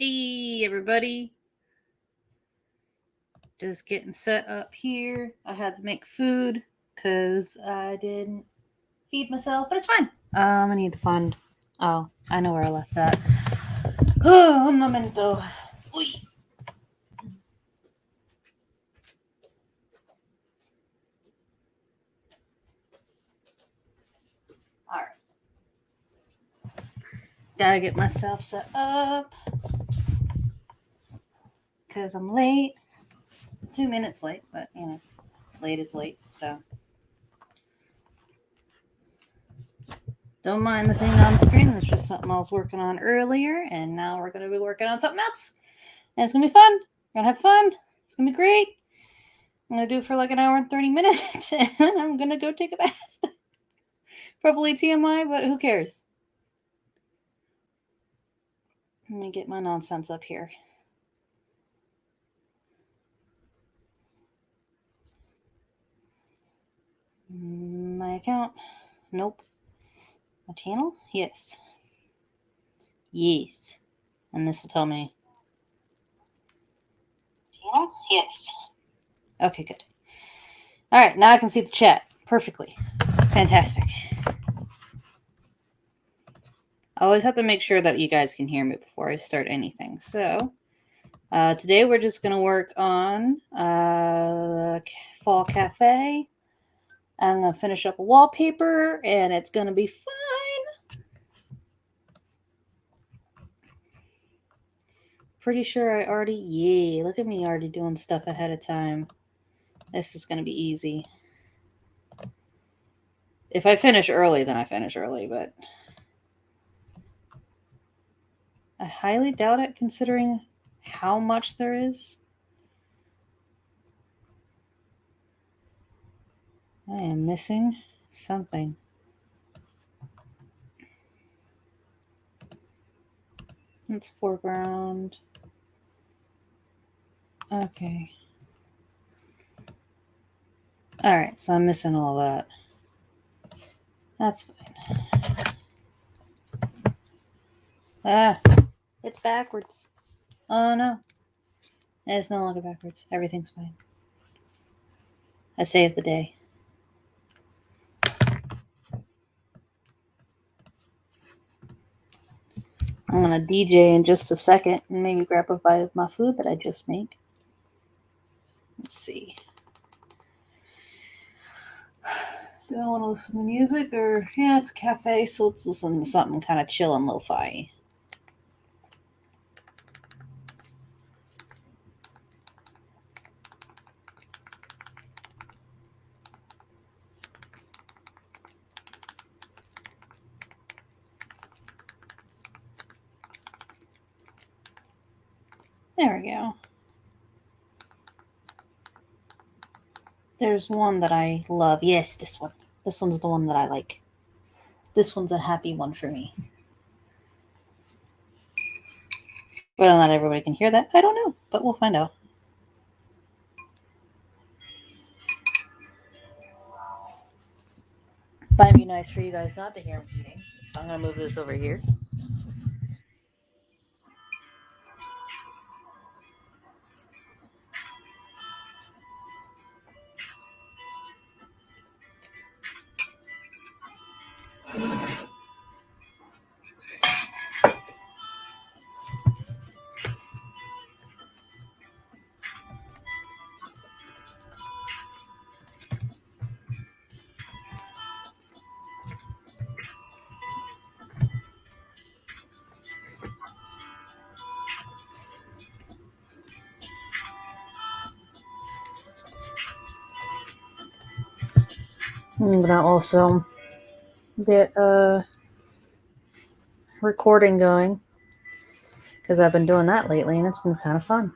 Hey everybody, just getting set up here. I had to make food because I didn't feed myself, but it's fine. I need to find, oh, I know where I left that. Oh, un momento. Uy. Alright. Gotta get myself set up because I'm late. 2 minutes late, but late is late, so. Don't mind the thing on screen. That's just something I was working on earlier, and now we're going to be working on something else. And it's going to be fun. We're going to have fun. It's going to be great. I'm going to do it for like an hour and 30 minutes, and I'm going to go take a bath. Probably TMI, but who cares? Let me get my nonsense up here. My account? Nope. My channel? Yes. Yes. And this will tell me. Channel? Yes. Okay, good. All right, now I can see the chat perfectly. Fantastic. I always have to make sure that you guys can hear me before I start anything. So today we're just going to work on Fall Cafe. I'm going to finish up a wallpaper, and it's going to be fine. Pretty sure I already, yay, look at me already doing stuff ahead of time. This is going to be easy. If I finish early, then I finish early, but I highly doubt it considering how much there is. I am missing something. It's foreground. Okay. All right, so I'm missing all that. That's fine. Ah, it's backwards. Oh no. It's no longer backwards. Everything's fine. I saved the day. I'm going to DJ in just a second and maybe grab a bite of my food that I just made. Let's see. Do I want to listen to music or... Yeah, it's a cafe, so let's listen to something kind of chill and lo-fi. There we go. There's one that I love. Yes, this one. This one's the one that I like. This one's a happy one for me. Whether or not everybody can hear that, I don't know, but we'll find out. Might be nice for you guys not to hear me eating, so I'm going to move this over here. I'm gonna also get a recording going because I've been doing that lately and it's been kind of fun.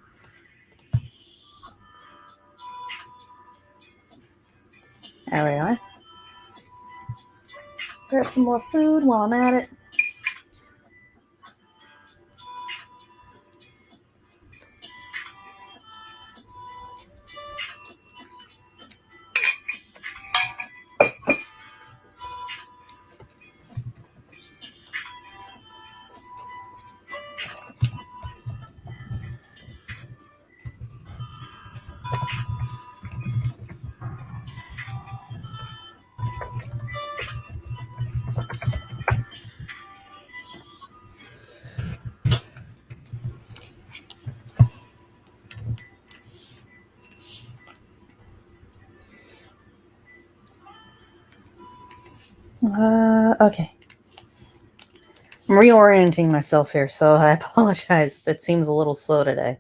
There we are. Grab some more food while I'm at it. Okay. I'm reorienting myself here, so I apologize if it seems a little slow today.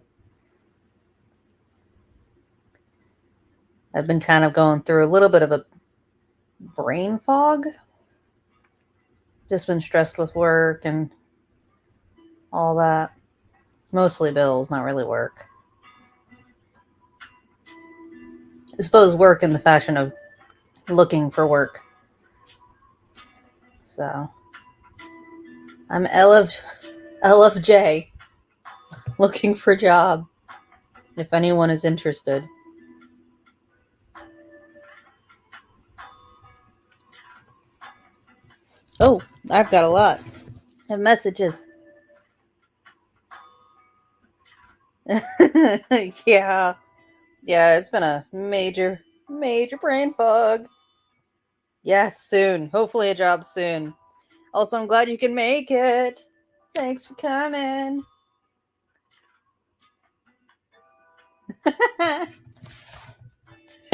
I've been kind of going through a little bit of a brain fog. Just been stressed with work and all that. Mostly bills, not really work. I suppose work in the fashion of looking for work. So I'm LFJ, looking for a job. If anyone is interested. Oh, I've got a lot of messages. Yeah. Yeah, it's been a major brain fog. Yes, soon. Hopefully a job soon. Also, I'm glad you can make it. Thanks for coming.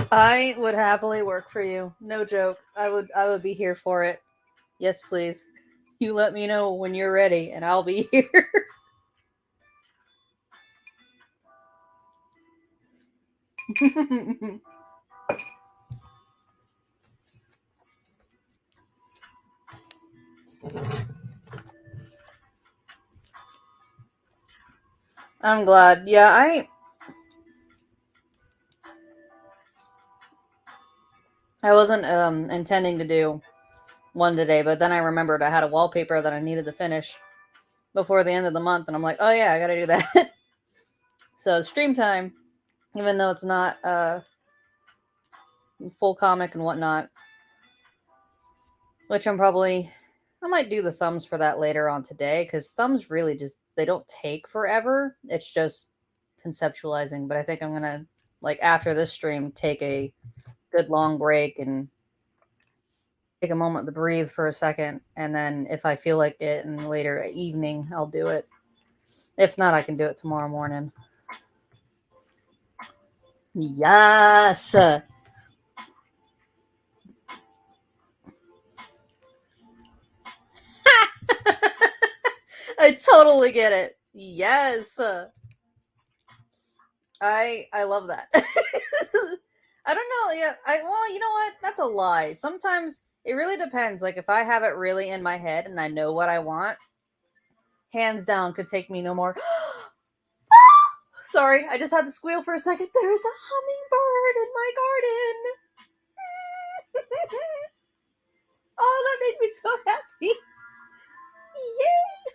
I would happily work for you. No joke. I would be here for it. Yes, please. You let me know when you're ready and I'll be here. I'm glad. Yeah, I wasn't intending to do one today, but then I remembered I had a wallpaper that I needed to finish before the end of the month, and I'm like, oh yeah, I gotta do that. So stream time, even though it's not full comic and whatnot, which I might do the thumbs for that later on today, because thumbs really just, they don't take forever. It's just conceptualizing, but I think I'm gonna, like, after this stream, take a good long break and take a moment to breathe for a second, and then if I feel like it in later evening, I'll do it. If not, I can do it tomorrow morning. Yes. I totally get it. Yes. I love that. I don't know. Yeah. Well, you know what? That's a lie. Sometimes it really depends. Like if I have it really in my head and I know what I want, hands down could take me no more. Sorry, I just had to squeal for a second. There's a hummingbird in my garden. Oh, that made me so happy. Yay!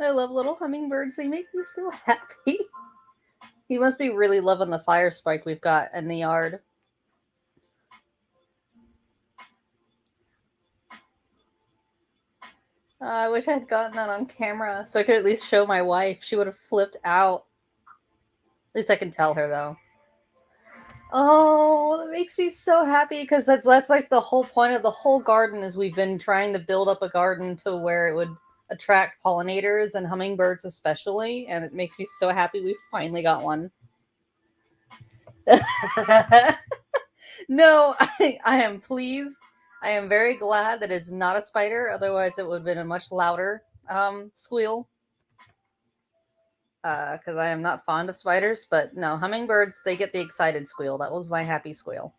I love little hummingbirds. They make me so happy. He must be really loving the fire spike we've got in the yard. I wish I had gotten that on camera so I could at least show my wife. She would have flipped out. At least I can tell her though. Oh, that makes me so happy because that's like the whole point of the whole garden is we've been trying to build up a garden to where it would attract pollinators and hummingbirds especially, and it makes me so happy we finally got one. No, I am pleased. I am very glad that it's not a spider. Otherwise, it would have been a much louder squeal. Because I am not fond of spiders, but no, hummingbirds, they get the excited squeal. That was my happy squeal.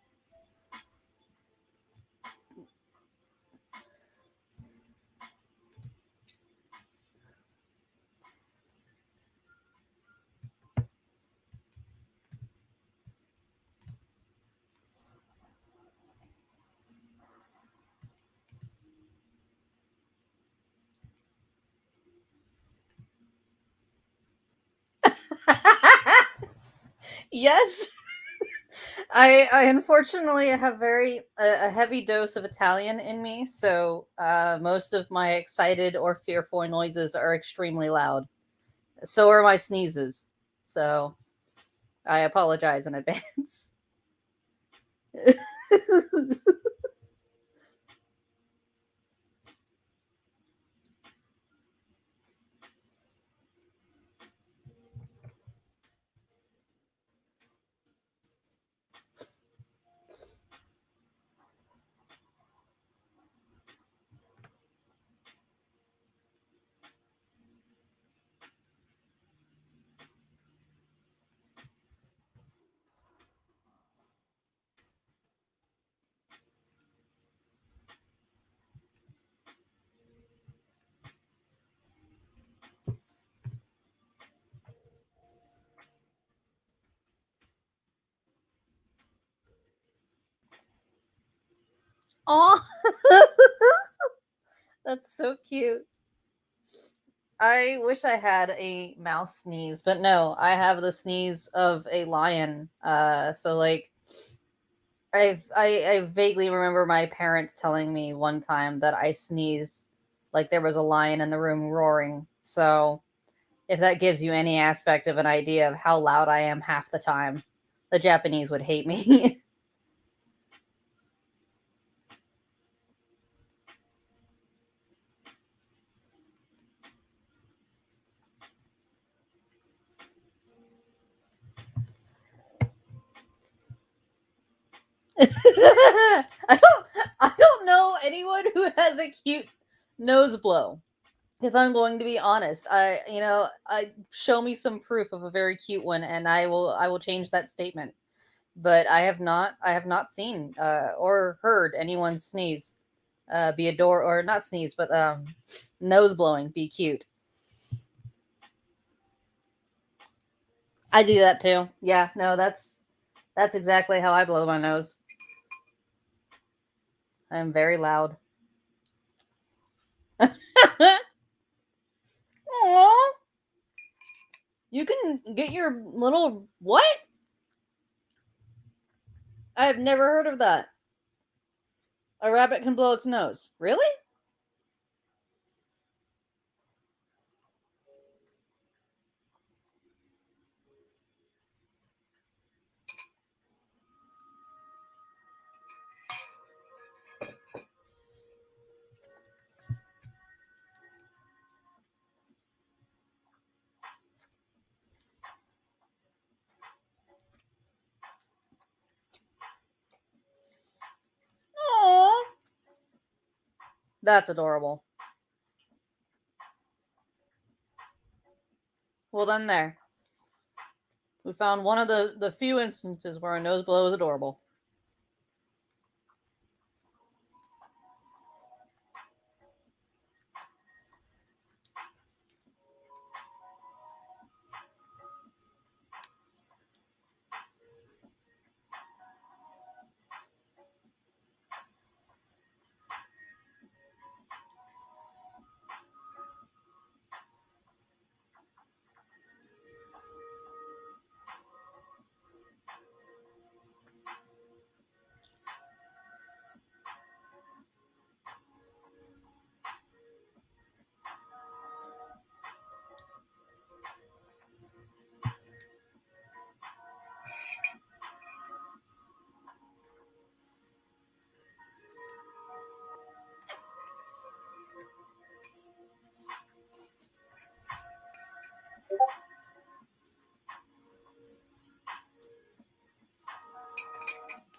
Yes. I unfortunately have a heavy dose of Italian in me, so most of my excited or fearful noises are extremely loud. So are my sneezes. So I apologize in advance. Aw. That's so cute. I wish I had a mouse sneeze, but no, I have the sneeze of a lion. So like I vaguely remember my parents telling me one time that I sneezed like there was a lion in the room roaring. So if that gives you any aspect of an idea of how loud I am half the time, the Japanese would hate me. I don't know anyone who has a cute nose blow. If I'm going to be honest, I show me some proof of a very cute one, and I will change that statement. But I have not seen or heard anyone sneeze, be adore or not sneeze, but nose blowing be cute. I do that too. Yeah, no, that's exactly how I blow my nose. I'm very loud. Aw, you can get your little what? I've never heard of that. A rabbit can blow its nose. Really? Aw, that's adorable. Well, then there. We found one of the few instances where a nose blow is adorable.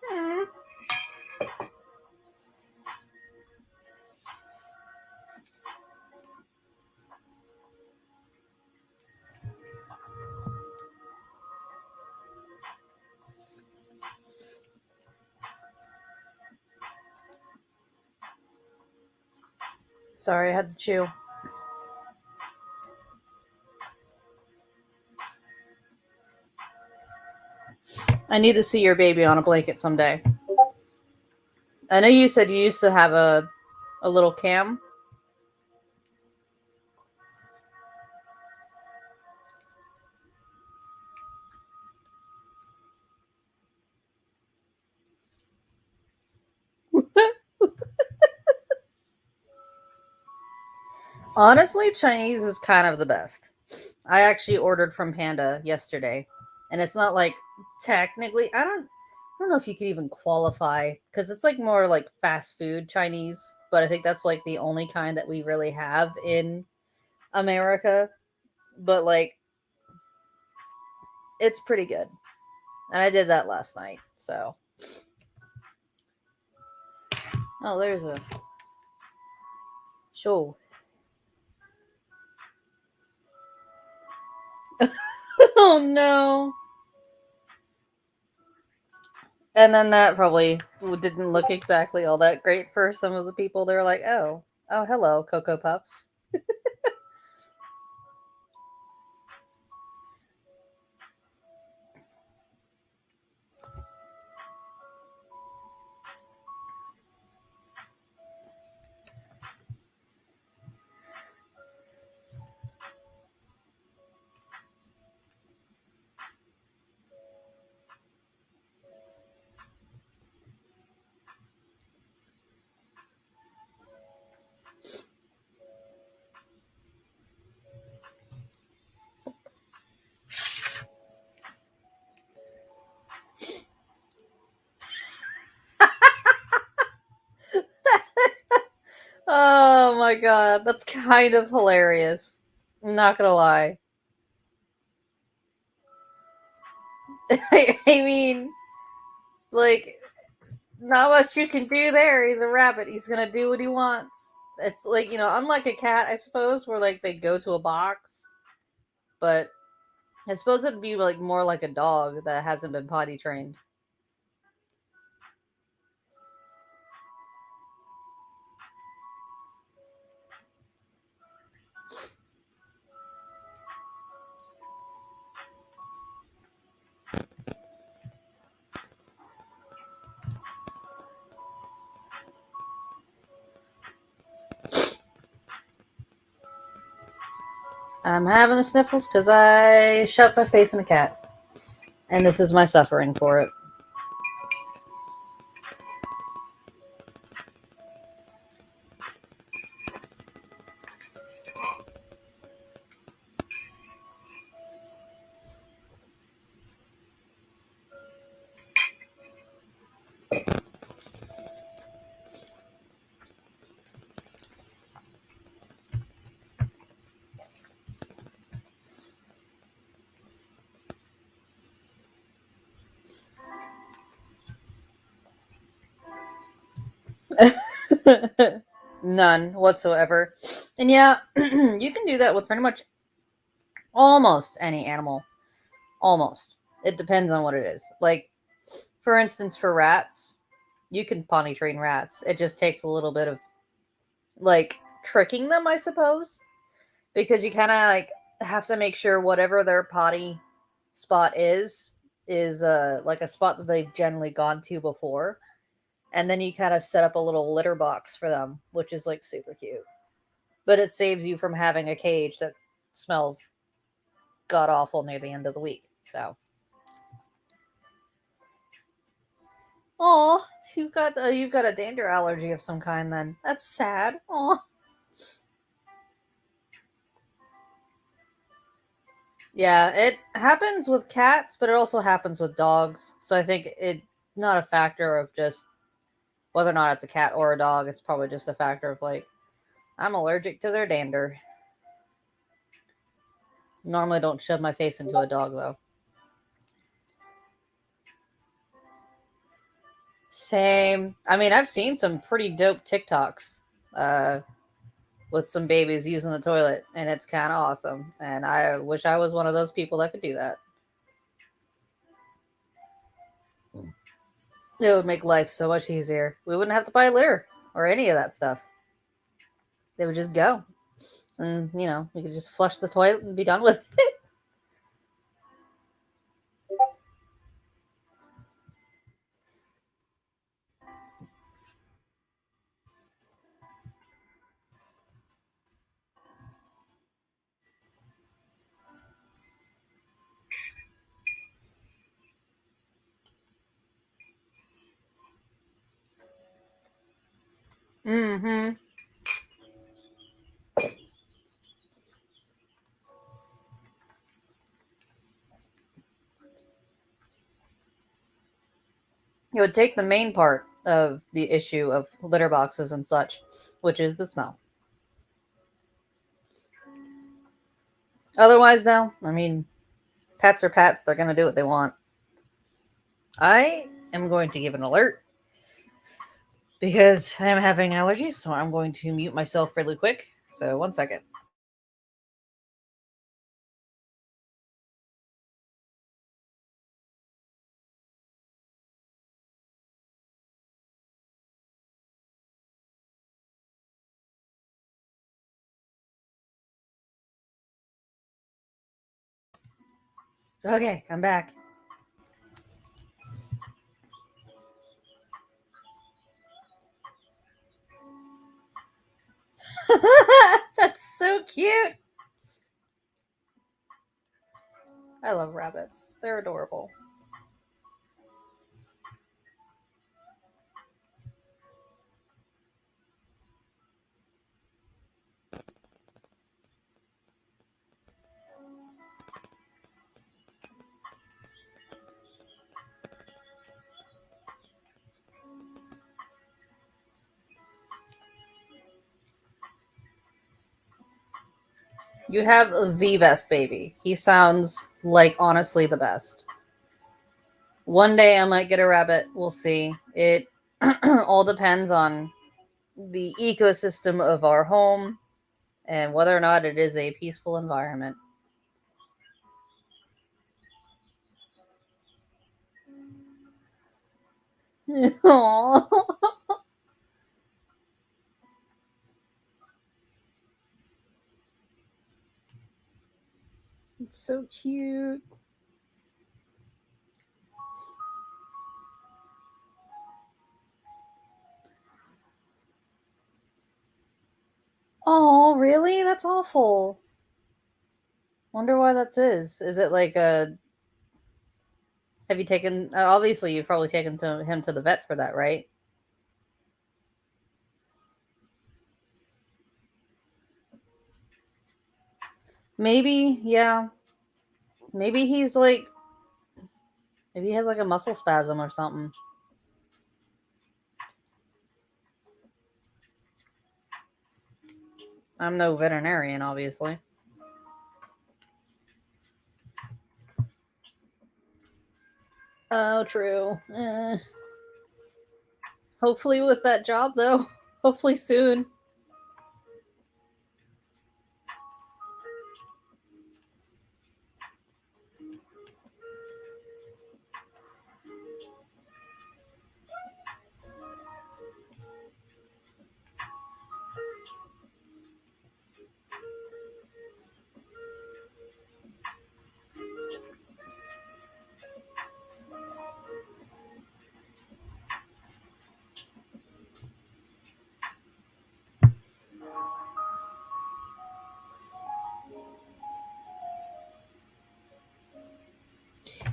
Hmm. Sorry, I had to chew. I need to see your baby on a blanket someday. I know you said you used to have a little cam. Honestly, Chinese is kind of the best. I actually ordered from Panda yesterday, and it's not like technically. I don't know if you could even qualify because it's like more like fast food Chinese, but I think that's like the only kind that we really have in America. But like, it's pretty good, and I did that last night. So, oh, there's a show. Oh no. And then that probably didn't look exactly all that great for some of the people. They're like, oh, hello, Cocoa Puffs. Oh my god, that's kind of hilarious. I'm not gonna lie. I mean, like, not much you can do there. He's a rabbit. He's gonna do what he wants. It's like, unlike a cat, I suppose, where like they go to a box. But I suppose it'd be like more like a dog that hasn't been potty trained. I'm having the sniffles because I shoved my face in a cat. And this is my suffering for it. None whatsoever. And yeah, you can do that with pretty much almost any animal. Almost. It depends on what it is. Like, for instance, for rats, you can potty train rats. It just takes a little bit of, like, tricking them, I suppose. Because you kind of, like, have to make sure whatever their potty spot is like a spot that they've generally gone to before. And then you kind of set up a little litter box for them, which is, like, super cute. But it saves you from having a cage that smells god awful near the end of the week. So, oh, you've got a dander allergy of some kind. Then that's sad. Oh, yeah, it happens with cats, but it also happens with dogs. So I think it's not a factor of just whether or not it's a cat or a dog. It's probably just a factor of like I'm allergic to their dander. Normally, don't shove my face into a dog though. Same. I mean, I've seen some pretty dope TikToks uh, with some babies using the toilet, and it's kind of awesome. And I wish I was one of those people that could do that. It would make life so much easier. We wouldn't have to buy litter or any of that stuff. They would just go, and we could just flush the toilet and be done with it. Mm-hmm. It would take the main part of the issue of litter boxes and such, which is the smell. Otherwise, no. I mean, pets are pets. They're going to do what they want. I am going to give an alert because I am having allergies, so I'm going to mute myself really quick. So, 1 second. Okay, I'm back. That's so cute. I love rabbits. They're adorable. You have the best baby. He sounds like honestly the best. One day I might get a rabbit. We'll see. It all depends on the ecosystem of our home and whether or not it is a peaceful environment. Aww. It's so cute. Oh, really? That's awful. Wonder why that's is. It like a? Have you taken? Obviously, you've probably taken him to the vet for that, right? Maybe, yeah. Maybe he's like, maybe he has like a muscle spasm or something. I'm no veterinarian, obviously. Oh, true. Hopefully, with that job, though. Hopefully soon.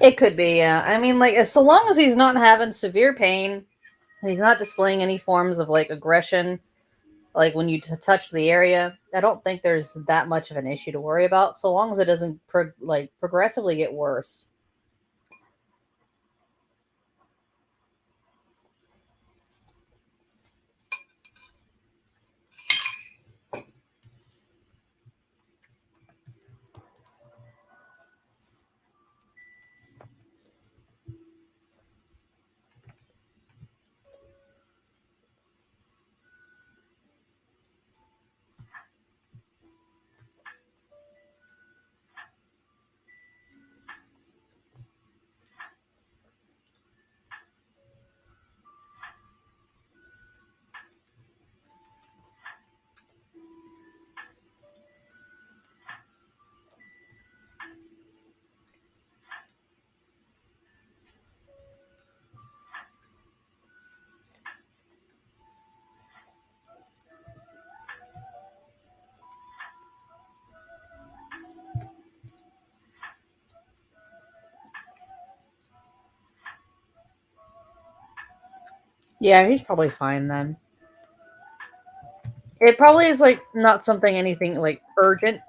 It could be, yeah. I mean, like, so long as he's not having severe pain, he's not displaying any forms of like aggression, like when you touch the area. I don't think there's that much of an issue to worry about, so long as it doesn't progressively get worse. Yeah, he's probably fine then. It probably is like not something anything like urgent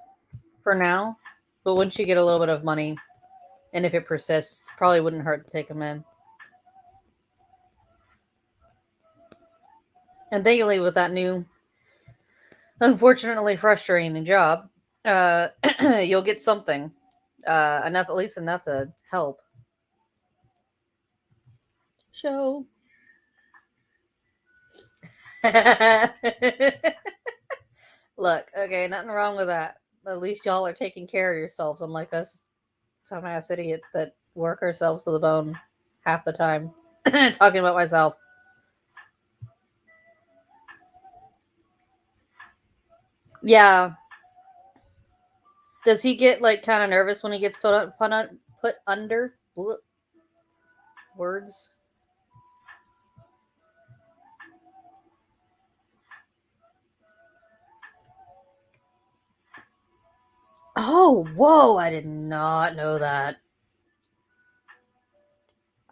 for now, but once you get a little bit of money, and if it persists, probably wouldn't hurt to take him in. And thankfully, with that new, unfortunately frustrating job, uh, you'll get something, enough, at least enough to help. Show. Look, okay, nothing wrong with that. At least y'all are taking care of yourselves, unlike us some ass idiots that work ourselves to the bone half the time. Talking about myself. Yeah. Does he get like kind of nervous when he gets put under words? Oh, whoa! I did not know that.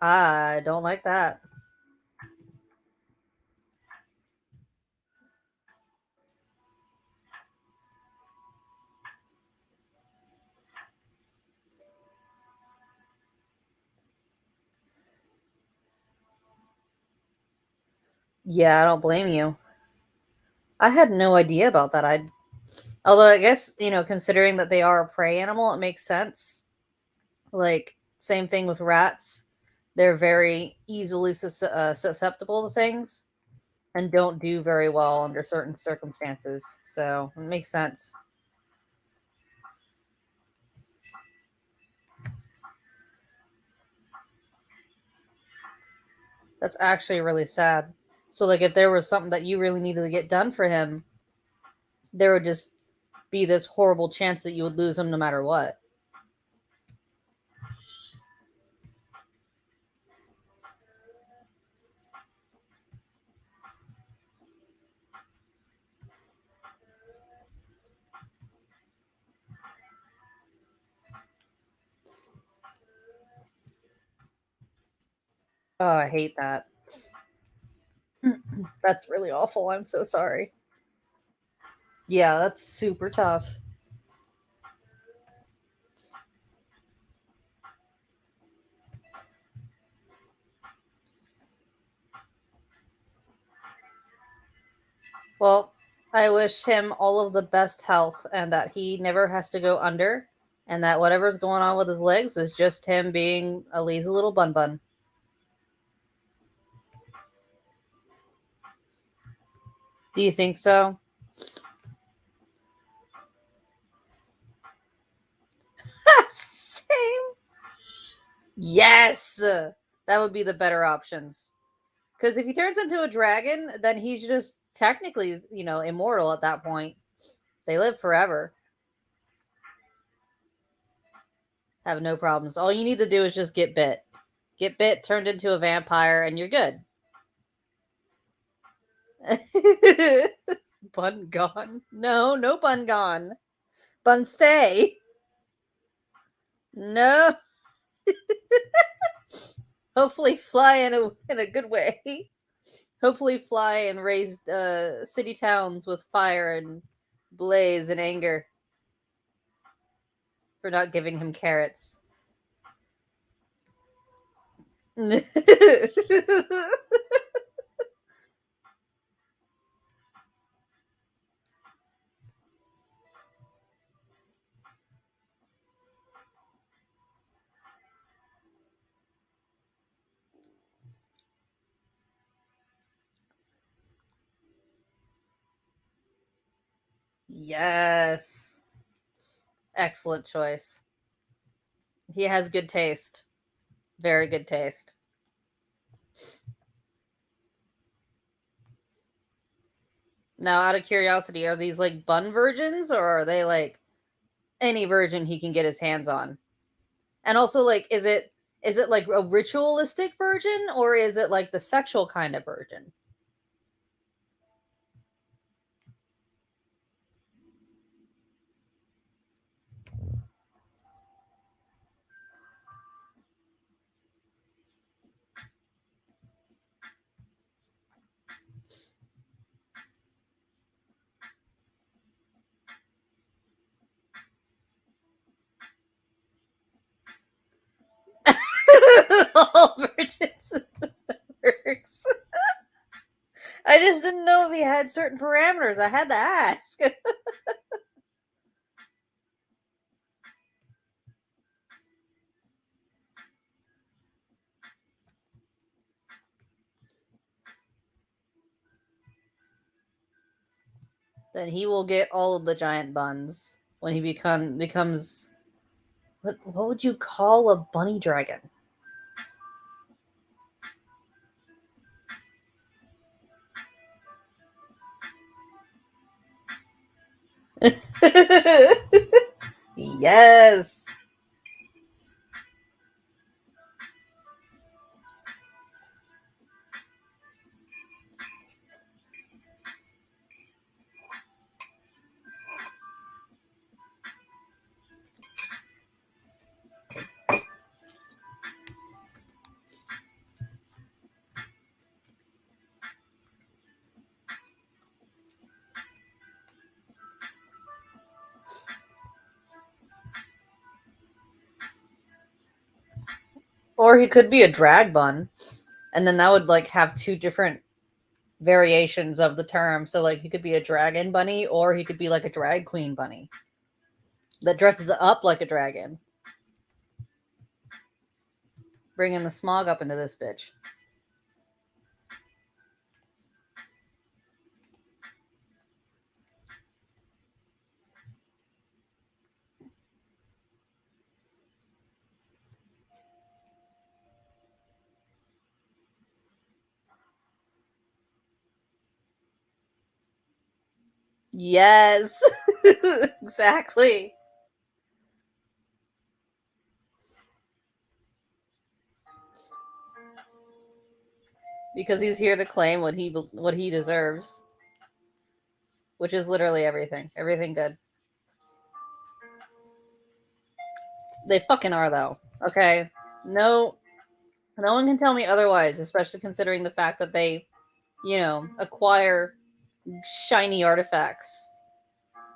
I don't like that. Yeah, I don't blame you. I had no idea about that. I Although I guess, considering that they are a prey animal, it makes sense. Like, same thing with rats. They're very easily susceptible to things and don't do very well under certain circumstances. So it makes sense. That's actually really sad. So, like, if there was something that you really needed to get done for him, there would just be this horrible chance that you would lose him no matter what. Oh, I hate that. That's really awful. I'm so sorry. Yeah, that's super tough. Well, I wish him all of the best health and that he never has to go under and that whatever's going on with his legs is just him being a lazy little bun bun. Do you think so? Same. Yes! That would be the better options. Because if he turns into a dragon, then he's just technically, immortal at that point. They live forever. Have no problems. All you need to do is just get bit. Get bit, turned into a vampire, and you're good. Bun gone. No, no bun gone. Bun stay. No. Hopefully fly in a good way. Hopefully fly and raise city towns with fire and blaze and anger for not giving him carrots. Yes. Excellent choice. He has good taste. Very good taste. Now, out of curiosity, are these like bun virgins or are they like any virgin he can get his hands on? And also, like, is it like a ritualistic virgin or is it like the sexual kind of virgin? All virgins works. I just didn't know if he had certain parameters. I had to ask. Then he will get all of the giant buns when he becomes what would you call a bunny dragon? Yes. Or he could be a drag bun, and then that would like have two different variations of the term. So like he could be a dragon bunny or he could be like a drag queen bunny that dresses up like a dragon. Bringing the smog up into this bitch. Yes. Exactly. Because he's here to claim what he deserves, which is literally everything. Everything good. They fucking are though. Okay? No no one can tell me otherwise, especially considering the fact that they, acquire shiny artifacts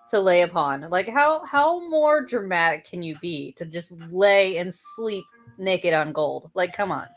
to lay upon. Like how more dramatic can you be to just lay and sleep naked on gold? Like come on.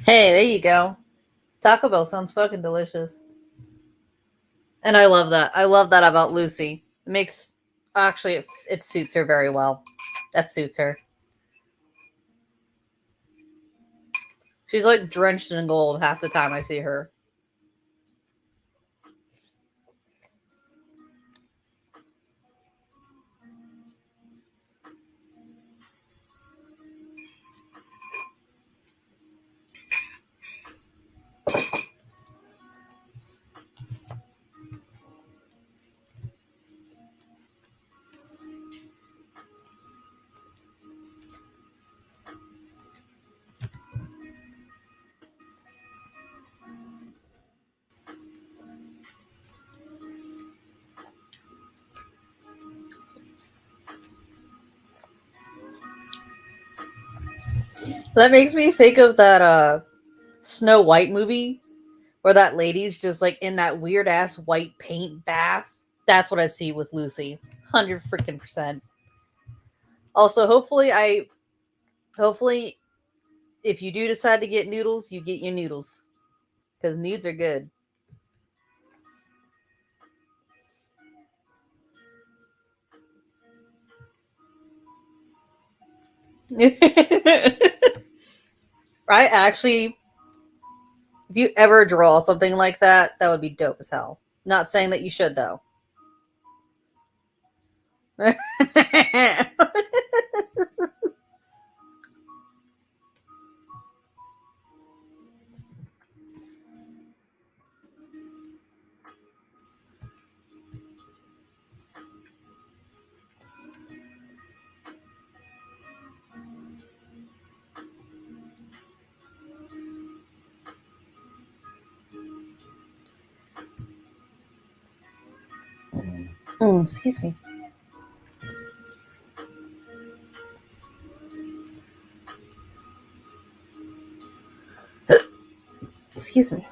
Hey, there you go. Taco Bell sounds fucking delicious. And I love that. I love that about Lucy. It makes actually it suits her very well. That suits her. She's like drenched in gold half the time I see her. That makes me think of that Snow White movie where that lady's just like in that weird ass white paint bath. That's what I see with Lucy. 100 freaking percent. Also, hopefully if you do decide to get noodles, you get your noodles cuz nudes are good. I actually, if you ever draw something like that, that would be dope as hell. Not saying that you should though. Excuse me. Excuse me.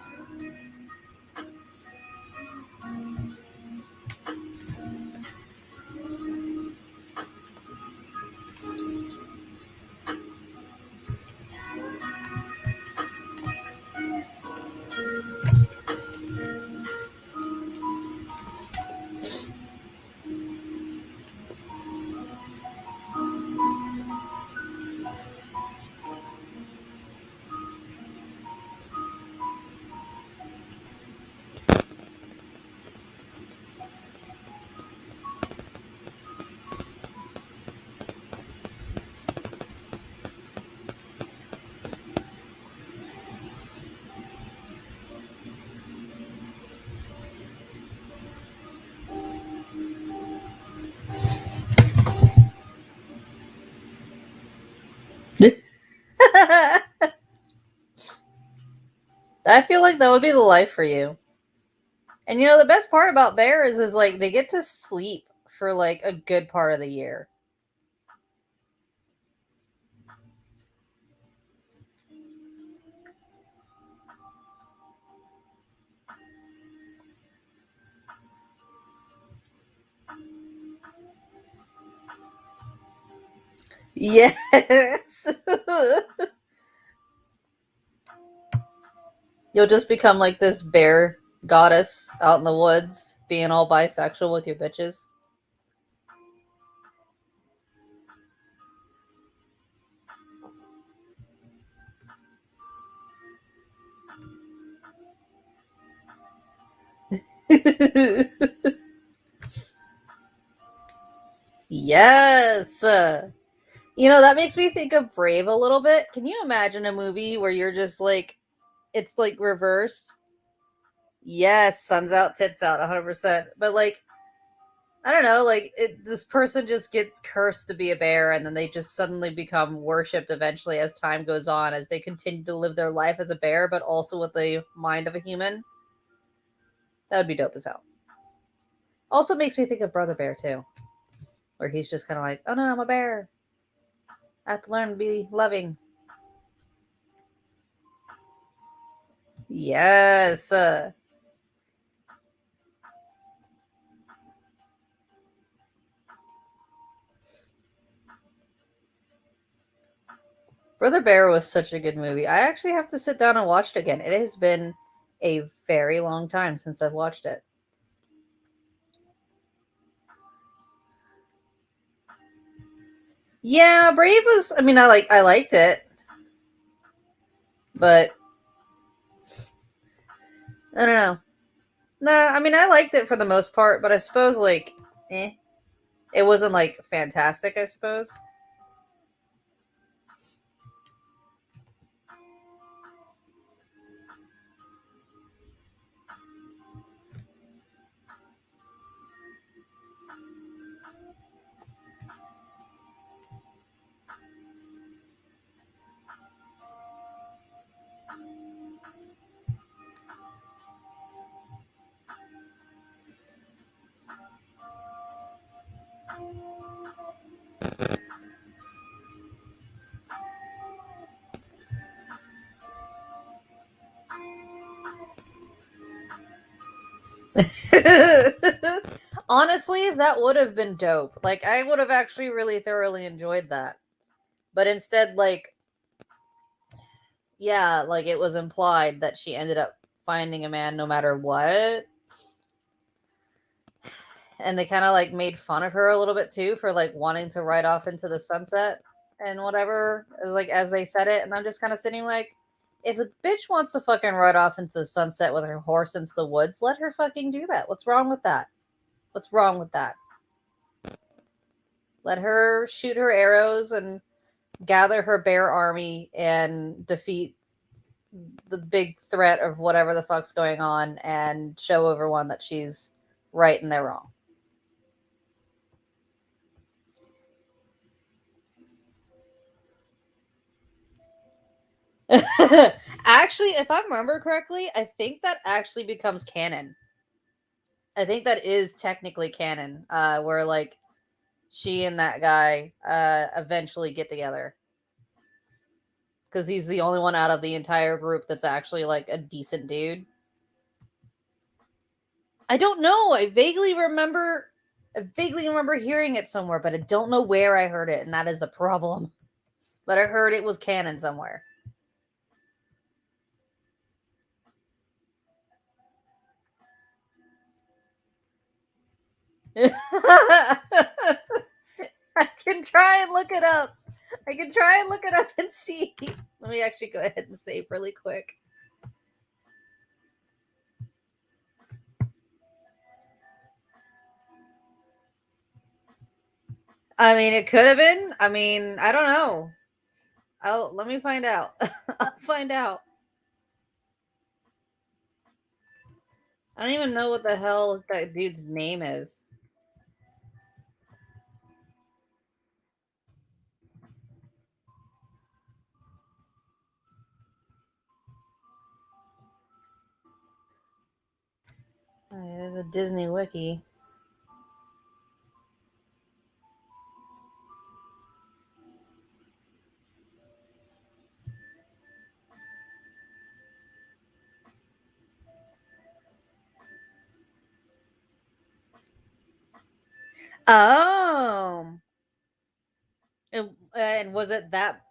I feel like that would be the life for you. And you know, the best part about bears is like they get to sleep for like a good part of the year. Yes. You'll just become like this bear goddess out in the woods, being all bisexual with your bitches. Yes. You know, that makes me think of Brave a little bit. Can you imagine a movie where you're just like, it's like reversed? Yes, sun's out, tits out, 100%. But like, I don't know, like this person just gets cursed to be a bear, and then they just suddenly become worshipped eventually as time goes on, as they continue to live their life as a bear, but also with the mind of a human. That would be dope as hell. Also makes me think of Brother Bear too, where he's just kind of like, oh no, I'm a bear. I have to learn to be loving. Yes. Brother Bear was such a good movie. I actually have to sit down and watch it again. It has been a very long time since I've watched it. Yeah, Brave was. I mean, I liked it, but I don't know. No, I mean I liked it for the most part, but I suppose like, it wasn't like fantastic. I suppose. Honestly, that would have been dope. Like I would have actually really thoroughly enjoyed that. But instead, like, yeah, like it was implied that she ended up finding a man no matter what. And they kind of like made fun of her a little bit too for like wanting to ride off into the sunset and whatever, like as they said it. And I'm just kind of sitting like, if the bitch wants to fucking ride off into the sunset with her horse into the woods, let her fucking do that. What's wrong with that? What's wrong with that? Let her shoot her arrows and gather her bear army and defeat the big threat of whatever the fuck's going on and show everyone that she's right and they're wrong. Actually, if I remember correctly, I think that actually becomes canon. I think that is technically canon, where like she and that guy eventually get together because he's the only one out of the entire group that's actually like a decent dude. I don't know. I vaguely remember hearing it somewhere, but I don't know where I heard it, and that is the problem. But I heard it was canon somewhere. I can try and look it up. I can try and look it up and see. Let me actually go ahead and save really quick. I mean, it could have been. I mean, I don't know. Oh, let me find out. I'll find out. I don't even know what the hell that dude's name is. There's a Disney wiki. Oh. And was it that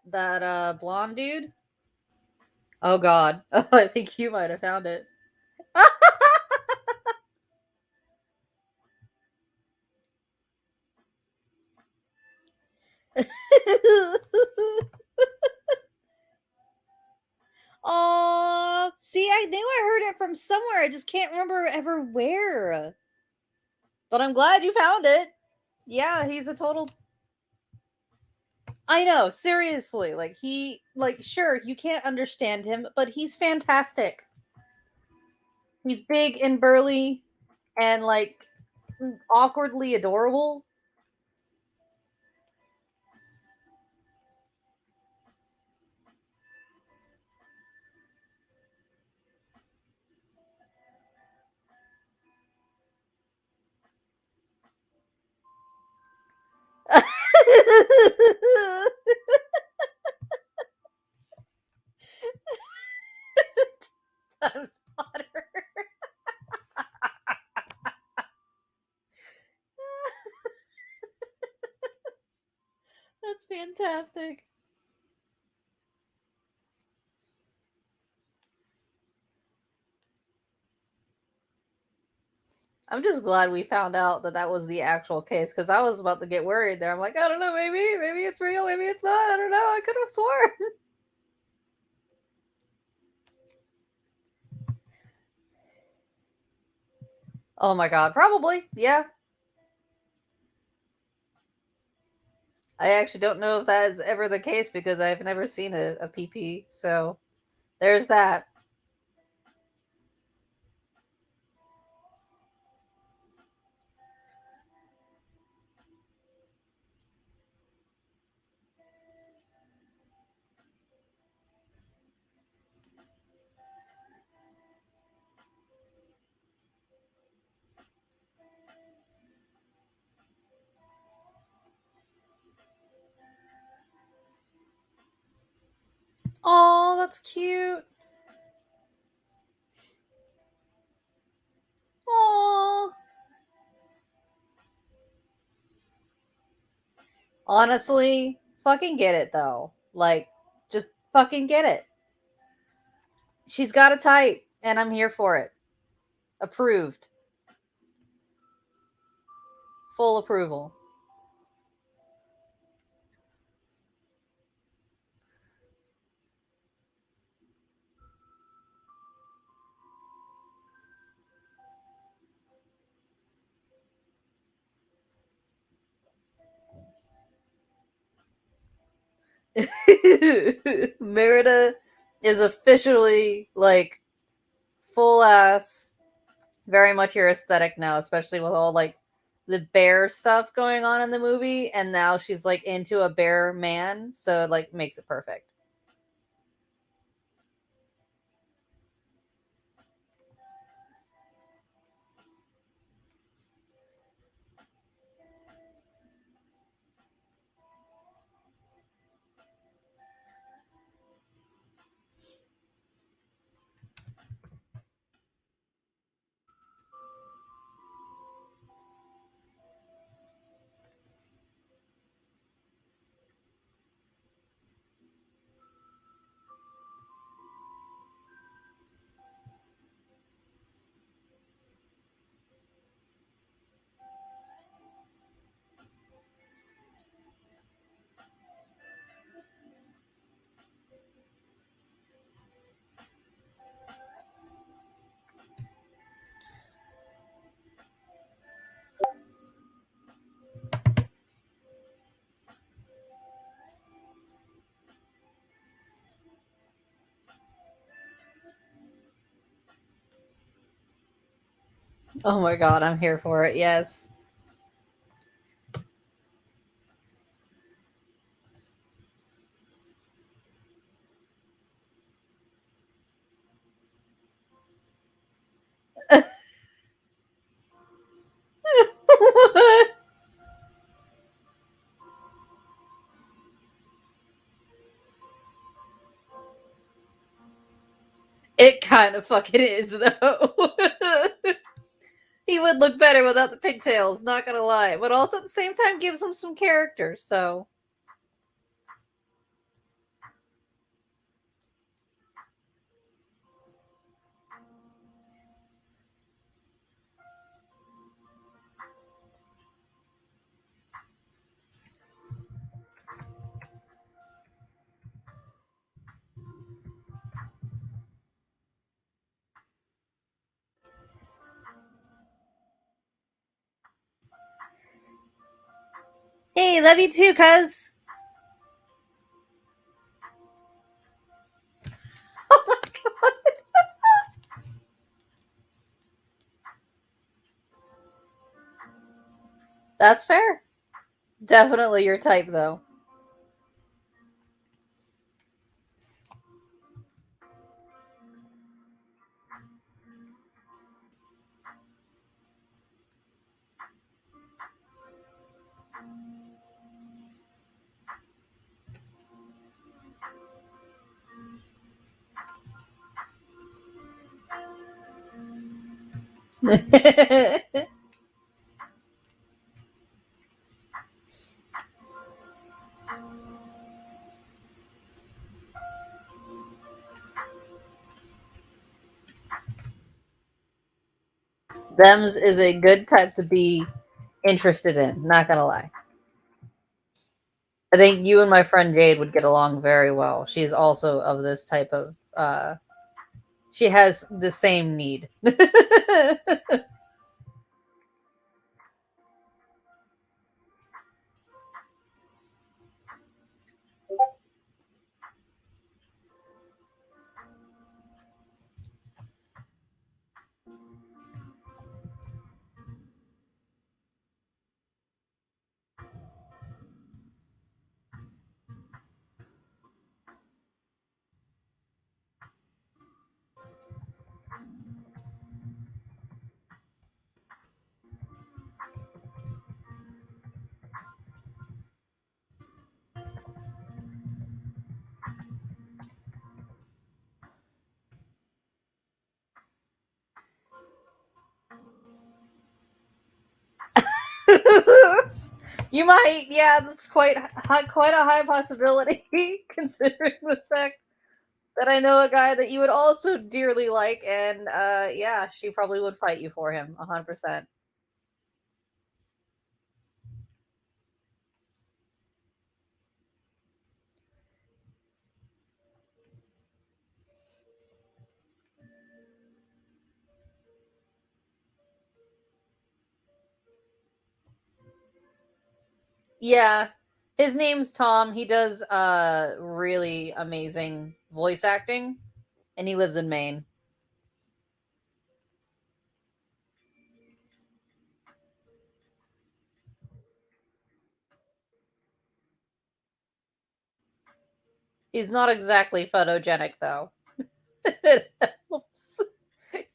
blonde dude? Oh God. Oh, I think you might have found it. Oh, see, I knew I heard it from somewhere. I just can't remember ever where. But I'm glad you found it. Yeah, he's a total. I know, seriously. Sure, you can't understand him, but he's fantastic. He's big and burly and, like, awkwardly adorable. Times hotter. That's fantastic. I'm just glad we found out that that was the actual case because I was about to get worried there. I'm like, I don't know, maybe it's real, maybe it's not. I don't know. I could have sworn. Oh my god, probably. Yeah. I actually don't know if that is ever the case because I've never seen a PP. So there's that. Oh, that's cute. Oh. Honestly, fucking get it though. Like, just fucking get it. She's got a type, and I'm here for it. Approved. Full approval. Merida is officially like full ass, very much your aesthetic now, especially with all like the bear stuff going on in the movie, and now she's like into a bear man, so it like makes it perfect. Oh my god, I'm here for it. Yes. It kind of fucking is, though. He would look better without the pigtails, not gonna lie. But also at the same time gives him some character, so. Hey, love you too, cuz. Oh my god. That's fair. Definitely your type, though. Thems is a good type to be interested in, not gonna lie. I think you and my friend Jade would get along very well. She's also of this type of she has the same need. You might, yeah, that's quite quite a high possibility, considering the fact that I know a guy that you would also dearly like, and yeah, she probably would fight you for him, 100%. Yeah, his name's Tom. He does really amazing voice acting, and he lives in Maine. He's not exactly photogenic though. It helps.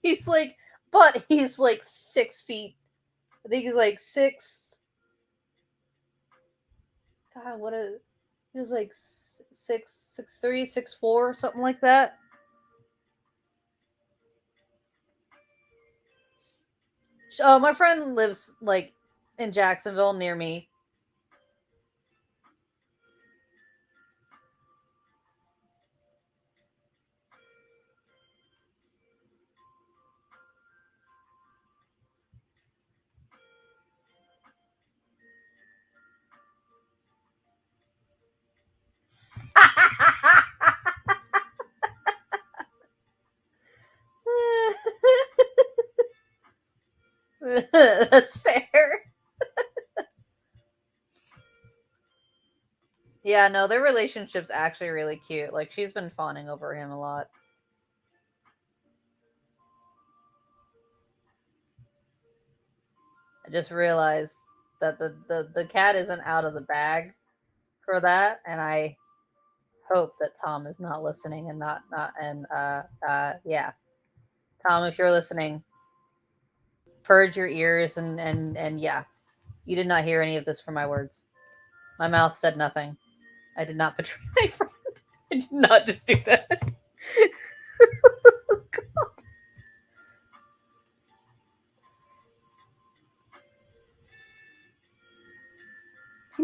He's like, but he's like 6 feet. I think he's like six. God, what is? He's like 6'3", 6'4", something like that. Oh, my friend lives like in Jacksonville near me. That's fair. Yeah, no, their relationship's actually really cute. Like she's been fawning over him a lot. I just realized that the cat isn't out of the bag for that, and I hope that Tom is not listening and not and yeah. Tom, if you're listening, purge your ears and yeah. You did not hear any of this from my words. My mouth said nothing. I did not betray my friend. I did not just do that.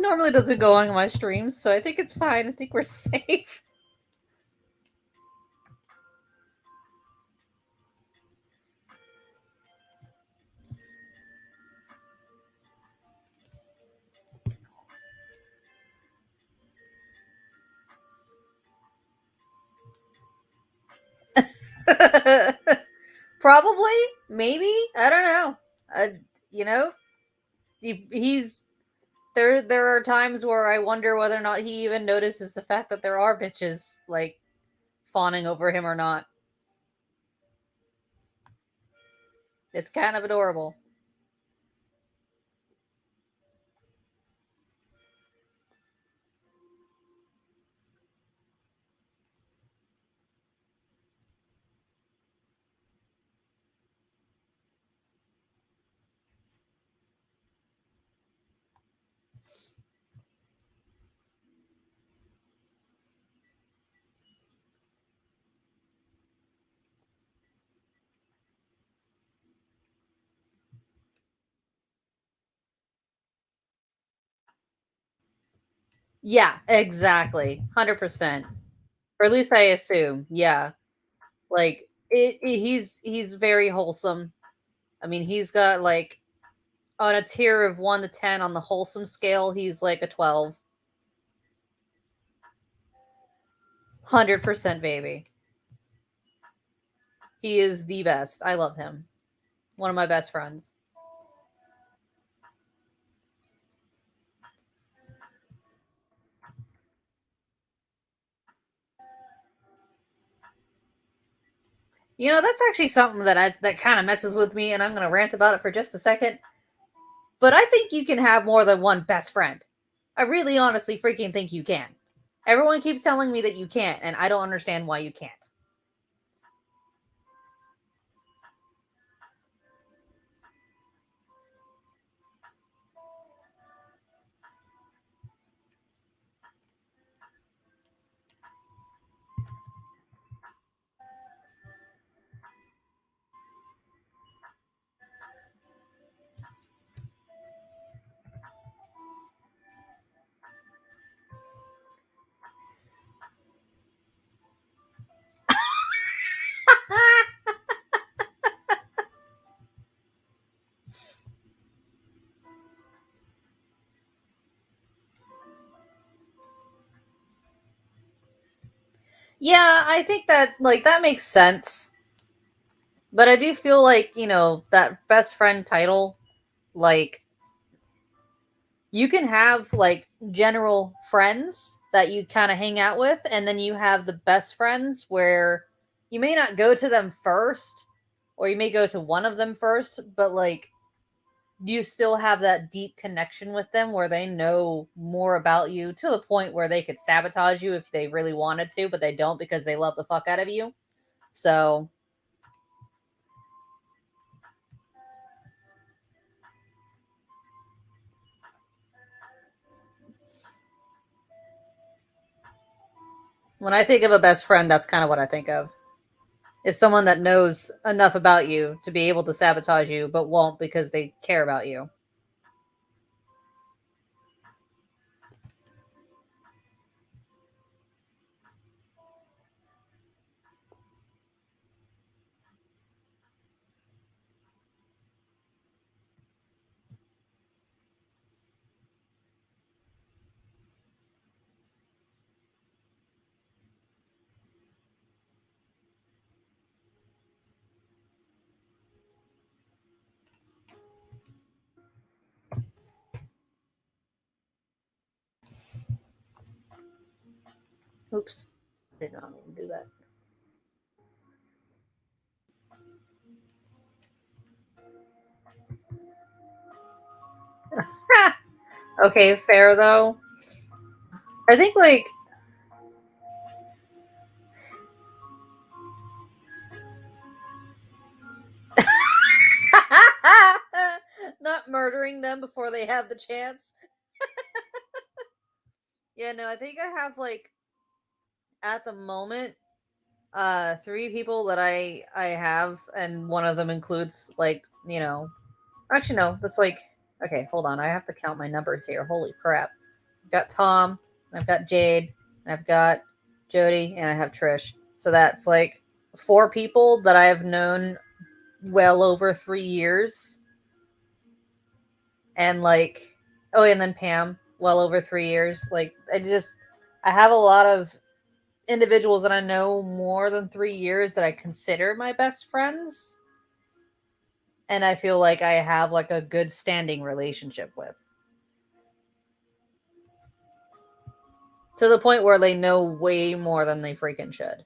normally doesn't go on my streams, so I think it's fine. I think we're safe. Probably, maybe, I don't know. You know, he's there. There are times where I wonder whether or not he even notices the fact that there are bitches like fawning over him or not. It's kind of adorable. Yeah, exactly. 100%. Or at least I assume. Yeah. Like he's very wholesome. I mean, he's got like on a tier of 1 to 10 on the wholesome scale, he's like a 12. 100% baby. He is the best. I love him. One of my best friends. You know, that's actually something that kind of messes with me, and I'm going to rant about it for just a second. But I think you can have more than one best friend. I really honestly freaking think you can. Everyone keeps telling me that you can't, and I don't understand why you can't. Yeah, I think that like that makes sense. But I do feel like, that best friend title, like you can have like general friends that you kind of hang out with, and then you have the best friends where you may not go to them first, or you may go to one of them first, but like you still have that deep connection with them where they know more about you to the point where they could sabotage you if they really wanted to, but they don't because they love the fuck out of you. So when I think of a best friend, that's kind of what I think of. Is someone that knows enough about you to be able to sabotage you, but won't because they care about you. Oops. Did not mean to do that. Okay, fair though. I think like not murdering them before they have the chance. Yeah, no, I think I have like at the moment 3 people that I have, and one of them includes like, actually no, that's like okay, hold on. I have to count my numbers here. Holy crap. I've got Tom, I've got Jade, I've got Jody, and I have Trish. So that's like 4 people that I have known well over 3 years. And like, oh, and then Pam, well over 3 years. Like, I have a lot of individuals that I know more than 3 years that I consider my best friends. And I feel like I have like a good standing relationship with. To the point where they know way more than they freaking should.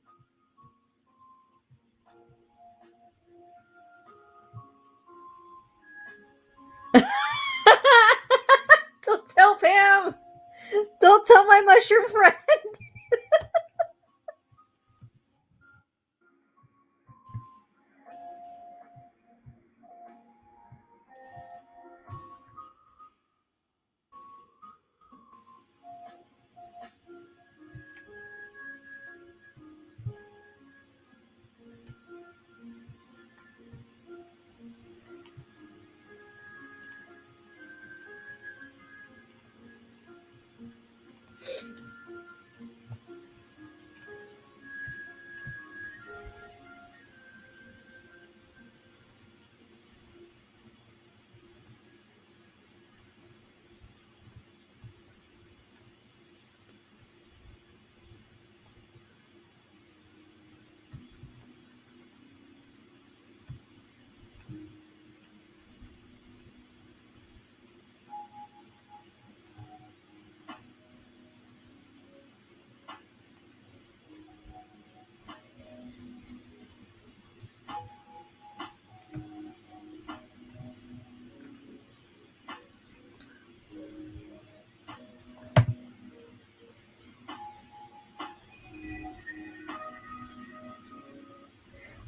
Don't tell Pam! Don't tell my mushroom friend!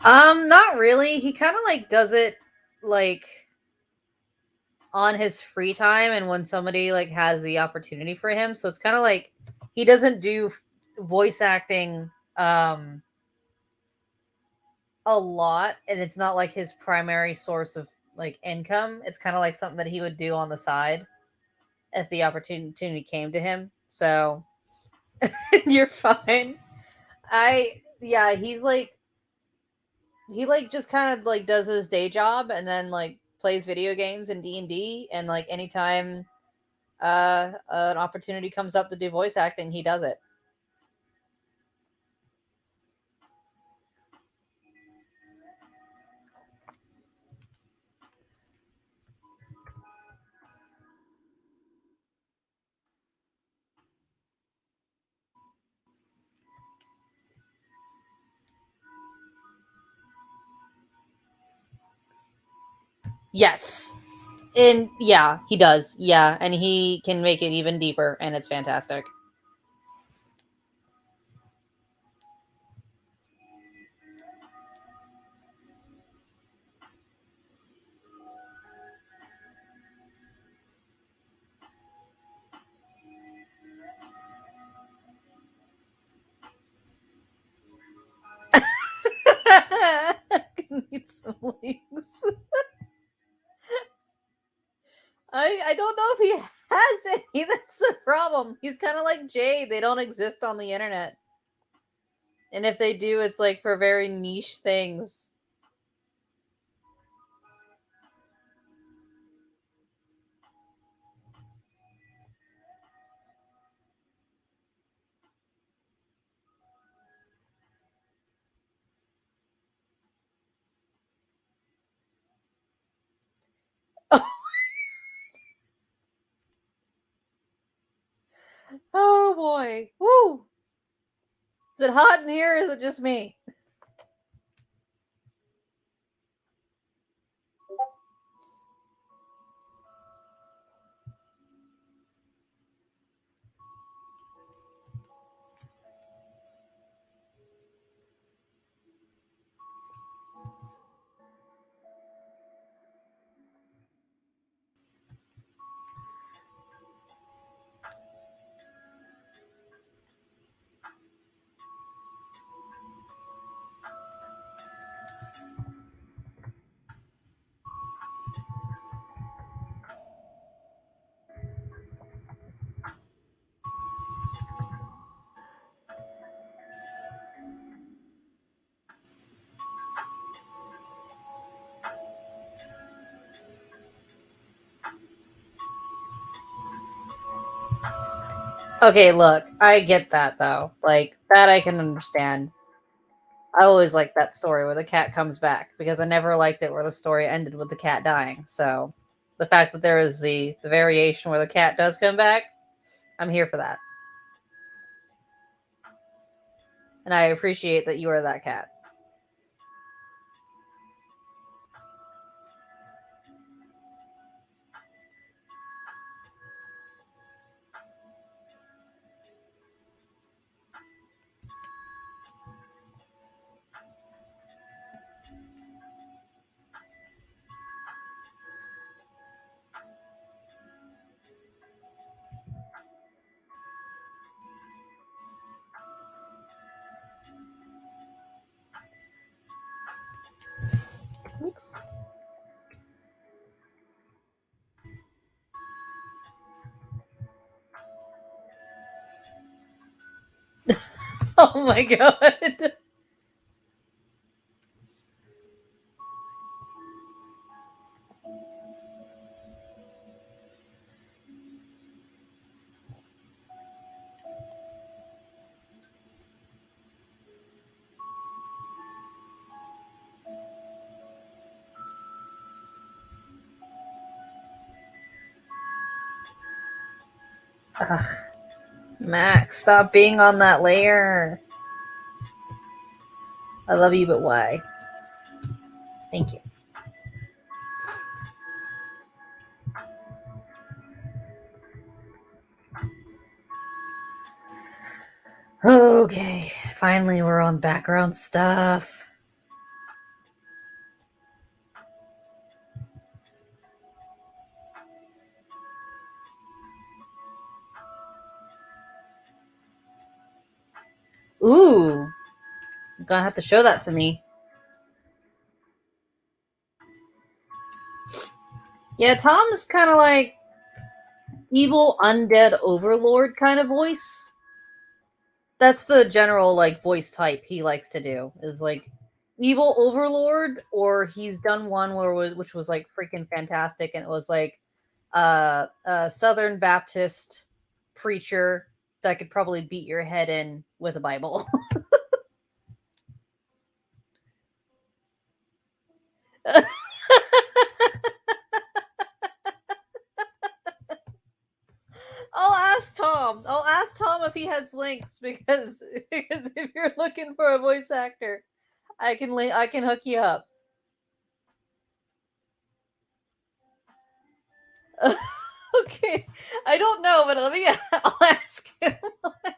Not really. He kind of like does it like on his free time and when somebody like has the opportunity for him. So it's kind of like he doesn't do voice acting a lot, and it's not like his primary source of like income. It's kind of like something that he would do on the side if the opportunity came to him. So you're fine. I yeah, he like just kind of like does his day job and then like plays video games and D&D, and like anytime an opportunity comes up to do voice acting, he does it. Yes. And yeah, he does. Yeah, and he can make it even deeper, and it's fantastic. Need some links. I don't know if he has any. That's the problem. He's kind of like Jay. They don't exist on the internet, and if they do, it's like for very niche things. Oh boy. Woo! Is it hot in here or is it just me? Okay, look, I get that though. Like that I can understand. I always like that story where the cat comes back because I never liked it where the story ended with the cat dying. So the fact that there is the variation where the cat does come back, I'm here for that. And I appreciate that you are that cat. Oops. Oh my god. Ugh. Max, stop being on that layer. I love you, but why? Thank you. Okay, finally we're on background stuff. Ooh, you're gonna have to show that to me. Yeah, Tom's kind of like evil undead overlord kind of voice. That's the general like voice type he likes to do is like evil overlord, or he's done one which was like freaking fantastic, and it was like a Southern Baptist preacher that could probably beat your head in with a Bible. I'll ask Tom. I'll ask Tom if he has links because if you're looking for a voice actor, I can hook you up. Okay, I don't know, but let me. I'll ask him. I'll ask.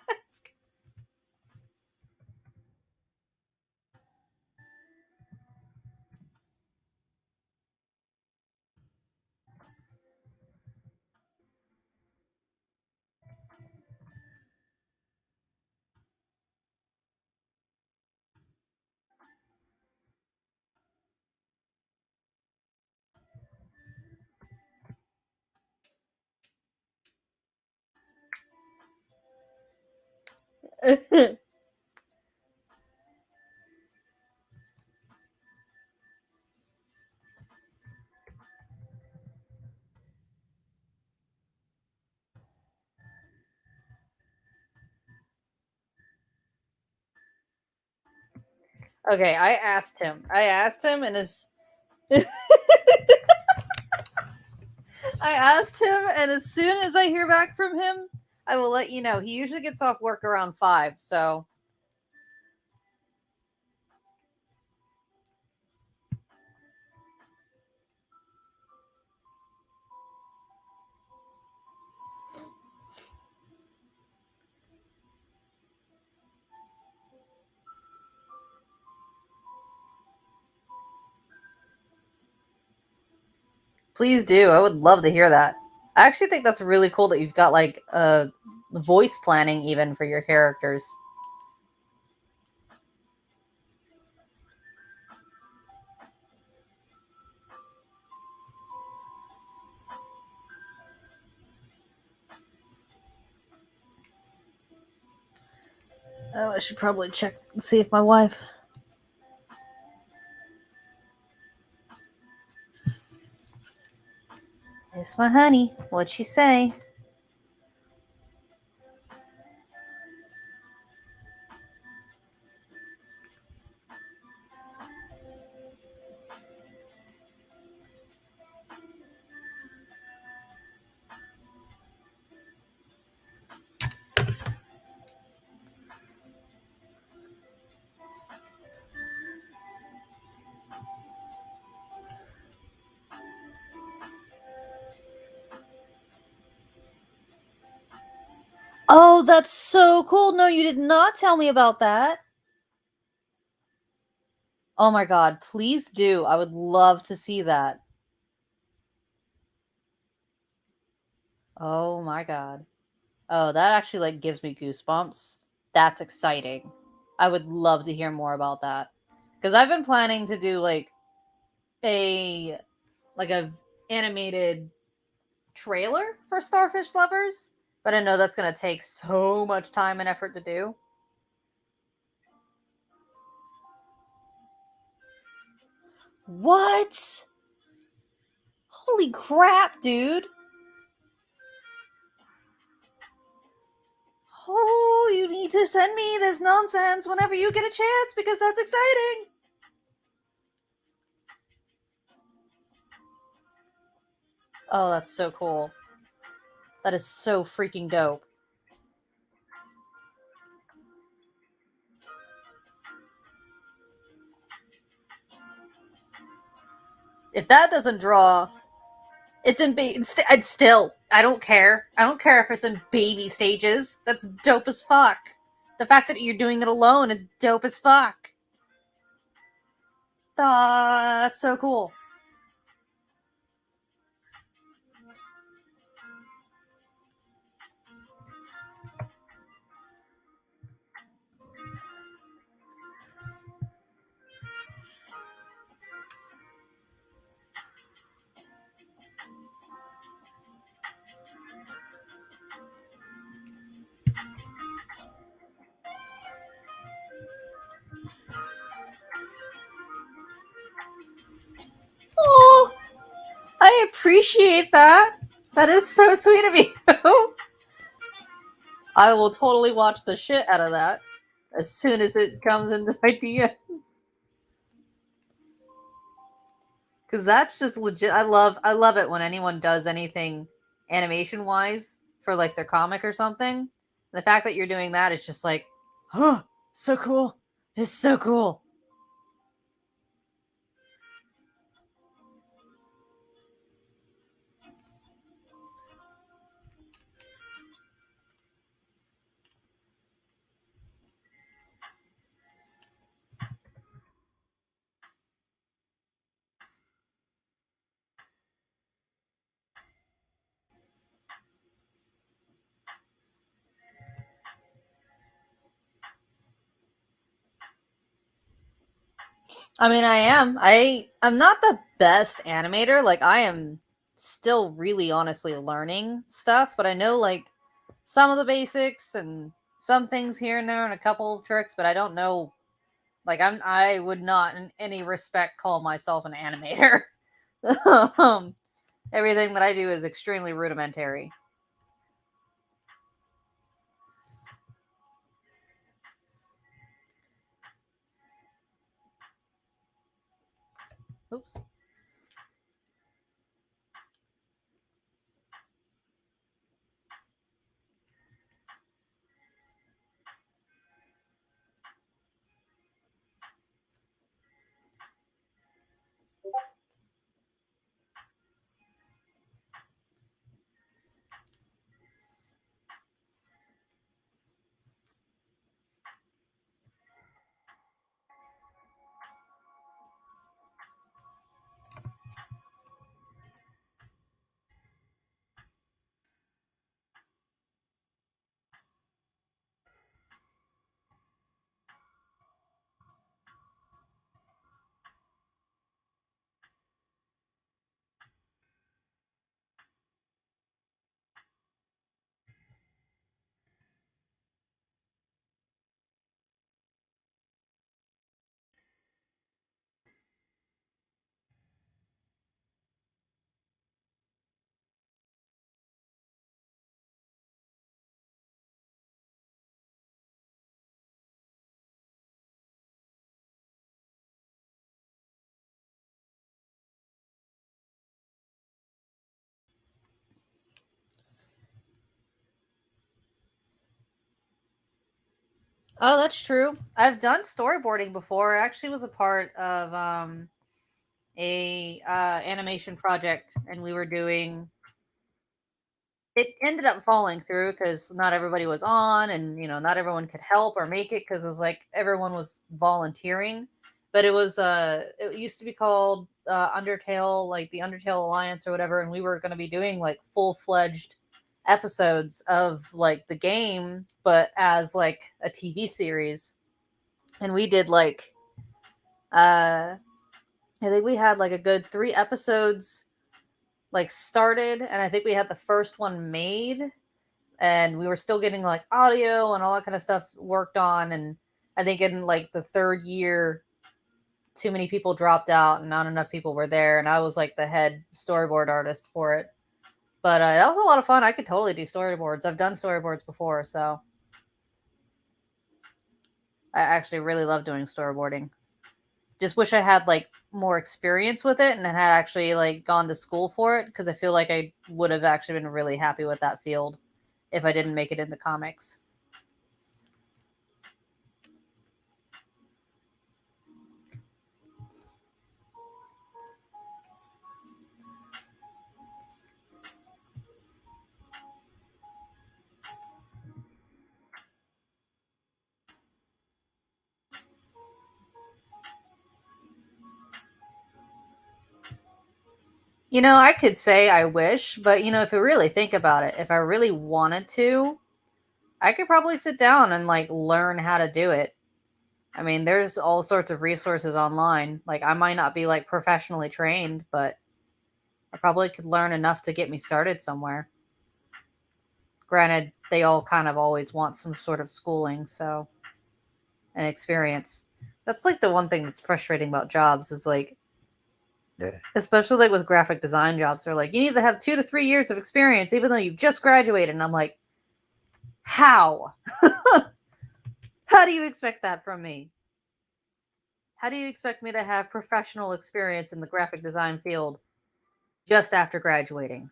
Okay, I asked him. And as I asked him, and as soon as I hear back from him, I will let you know. He usually gets off work around 5, so please do. I would love to hear that. I actually think that's really cool that you've got like voice planning even for your characters. Oh, I should probably check and see if my wife. It's my honey. What'd she say? Oh, that's so cool. No, you did not tell me about that. Oh my god, please do. I would love to see that. Oh my god. Oh, that actually like gives me goosebumps. That's exciting. I would love to hear more about that. Cuz I've been planning to do a a animated trailer for Starfish Lovers, but I know that's going to take so much time and effort to do. What? Holy crap, dude. Oh, you need to send me this nonsense whenever you get a chance because that's exciting. Oh, that's so cool. That is so freaking dope. If that doesn't draw, it's in it's still. I don't care. I don't care if it's in baby stages. That's dope as fuck. The fact that you're doing it alone is dope as fuck. That's so cool. Oh, I appreciate that. That is so sweet of you. I will totally watch the shit out of that as soon as it comes into my DMs. Because that's just legit. I love it when anyone does anything animation wise for like their comic or something. The fact that you're doing that is just like, oh, so cool. It's so cool. I mean, I am. I'm not the best animator. Like I am still really honestly learning stuff, but I know like some of the basics and some things here and there and a couple of tricks, but I don't know I would not in any respect call myself an animator. um, Everything that I do is extremely rudimentary. Oops. Oh, that's true. I've done storyboarding before. I actually was a part of a animation project, and we were doing it ended up falling through because not everybody was on, and not everyone could help or make it because it was like everyone was volunteering. But it used to be called Undertale, like the Undertale Alliance or whatever, and we were going to be doing like full-fledged episodes of like the game, but as like a TV series. And we did like I think we had like a good 3 episodes like started, and I think we had the first one made, and we were still getting like audio and all that kind of stuff worked on. And I think in like the third year, too many people dropped out and not enough people were there, and I was like the head storyboard artist for it. But that was a lot of fun. I could totally do storyboards. I've done storyboards before, so I actually really love doing storyboarding. Just wish I had like more experience with it and had actually like gone to school for it, because I feel like I would have actually been really happy with that field if I didn't make it in the comics. I could say I wish, but if you really think about it, if I really wanted to, I could probably sit down and like learn how to do it. I mean, there's all sorts of resources online. Like, I might not be like professionally trained, but I probably could learn enough to get me started somewhere. Granted, they all kind of always want some sort of schooling, so an experience. That's like the one thing that's frustrating about jobs is like, especially like with graphic design jobs, they're like, you need to have 2 to 3 years of experience, even though you've just graduated. And I'm like, how? How do you expect that from me? How do you expect me to have professional experience in the graphic design field just after graduating?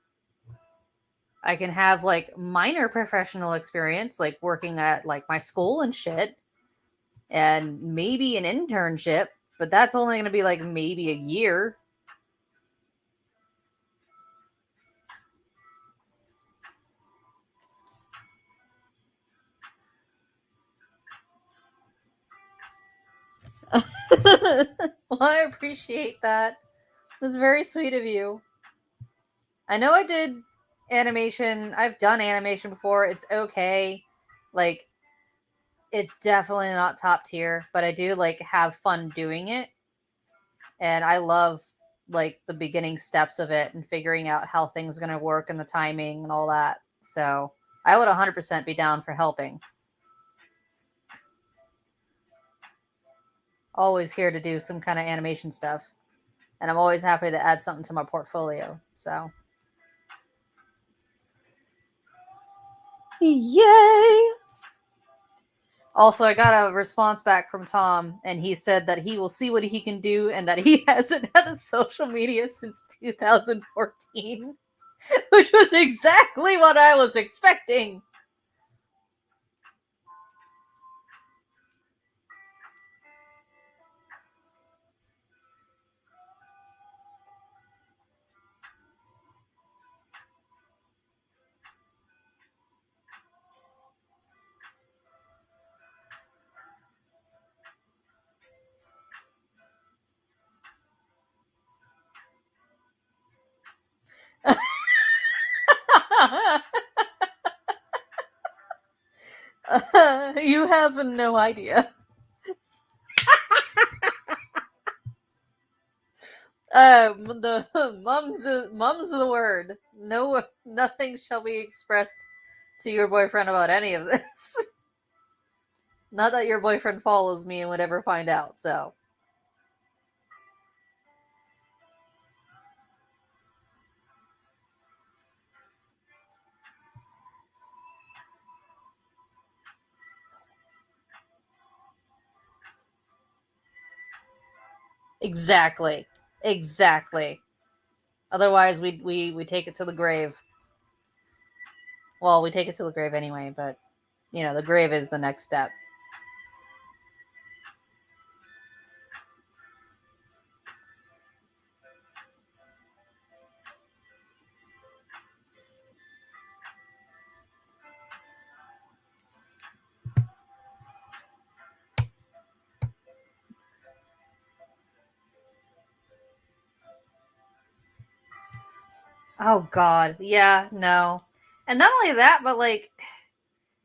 I can have like minor professional experience, like working at like my school and shit, and maybe an internship, but that's only going to be like maybe a year. Well, I appreciate that. That's very sweet of you. I know I did animation. I've done animation before. It's okay. Like, it's definitely not top tier, but I do like have fun doing it. And I love like the beginning steps of it and figuring out how things are going to work and the timing and all that. So, I would 100% be down for helping. Always here to do some kind of animation stuff. And I'm always happy to add something to my portfolio. So, yay! Also, I got a response back from Tom, and he said that he will see what he can do and that he hasn't had a social media since 2014, which was exactly what I was expecting. You have no idea. The mum's the word. No, nothing shall be expressed to your boyfriend about any of this. Not that your boyfriend follows me and would ever find out. So, exactly, exactly. Otherwise, we take it to the grave. Well, we take it to the grave anyway, but the grave is the next step. Oh God, yeah, no. And not only that, but like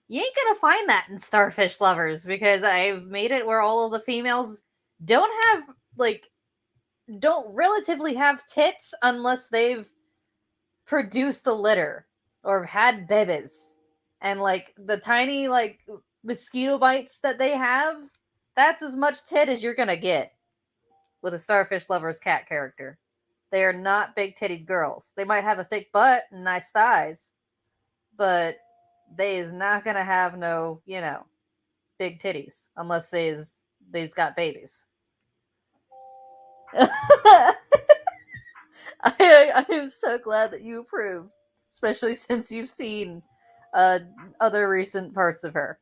you ain't gonna find that in Starfish Lovers because I've made it where all of the females don't have like don't relatively have tits unless they've produced a litter or had babies. And like the tiny like mosquito bites that they have, that's as much tit as you're gonna get with a Starfish Lovers cat character. They are not big titted girls. They might have a thick butt and nice thighs, but they is not gonna have no, big titties unless they's got babies. I am so glad that you approve, especially since you've seen uh, other recent parts of her.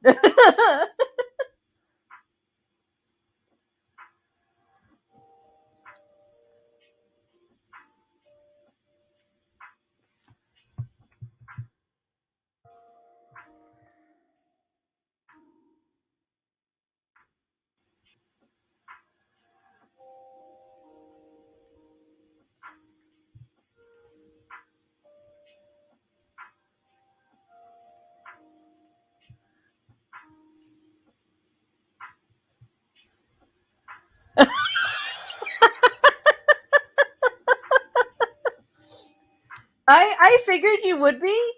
I figured you would be,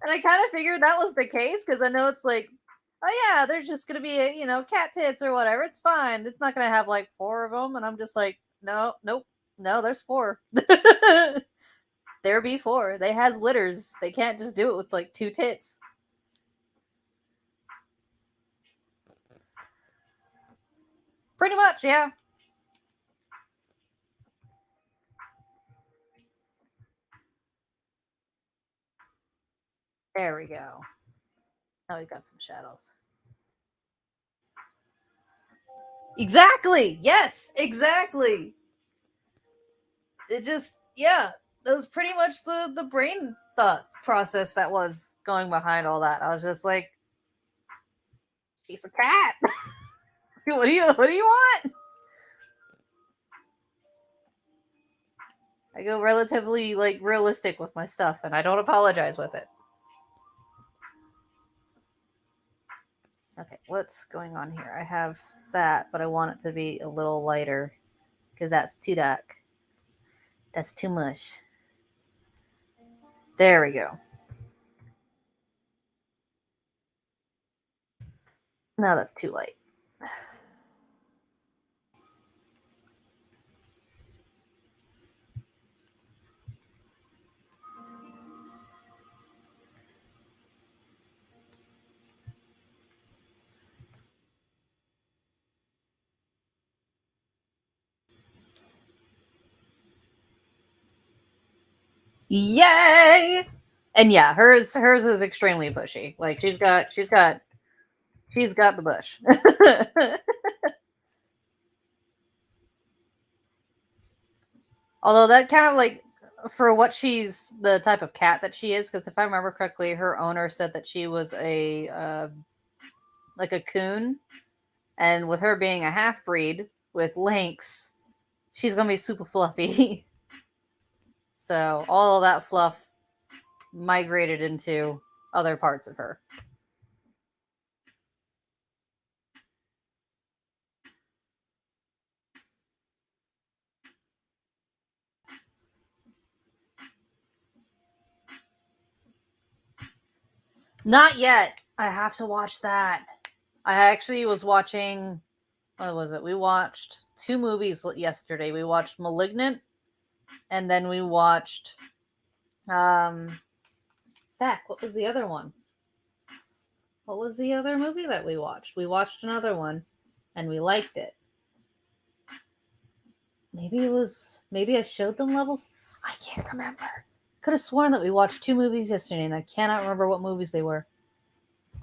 and I kind of figured that was the case because I know it's like, oh yeah, there's just gonna be cat tits or whatever. It's fine. It's not gonna have like four of them, and I'm just like, no, nope, no, there's four. There be four. They has litters. They can't just do it with like two tits. Pretty much, yeah. There we go. Now we got some shadows. Exactly. Yes, exactly. It just yeah, that was pretty much the brain thought process that was going behind all that. I was just like, she's a cat. What do you want? I go relatively like realistic with my stuff and I don't apologize with it. Okay, what's going on here? I have that, but I want it to be a little lighter because that's too dark. That's too much. There we go. No, that's too light. Yay! And yeah, hers is extremely pushy. Like she's got the bush. Although that kind of like for what she's the type of cat that she is, because if I remember correctly, her owner said that she was a like a coon, and with her being a half breed with lynx, she's gonna be super fluffy. So all of that fluff migrated into other parts of her. Not yet. I have to watch that. I actually was watching. What was it? We watched two movies yesterday. We watched *Malignant*, and then we watched. Um, Back. What was the other one? What was the other movie that we watched? We watched another one, and we liked it. Maybe it was. Maybe I showed them levels. I can't remember. Could have sworn that we watched two movies yesterday, and I cannot remember what movies they were.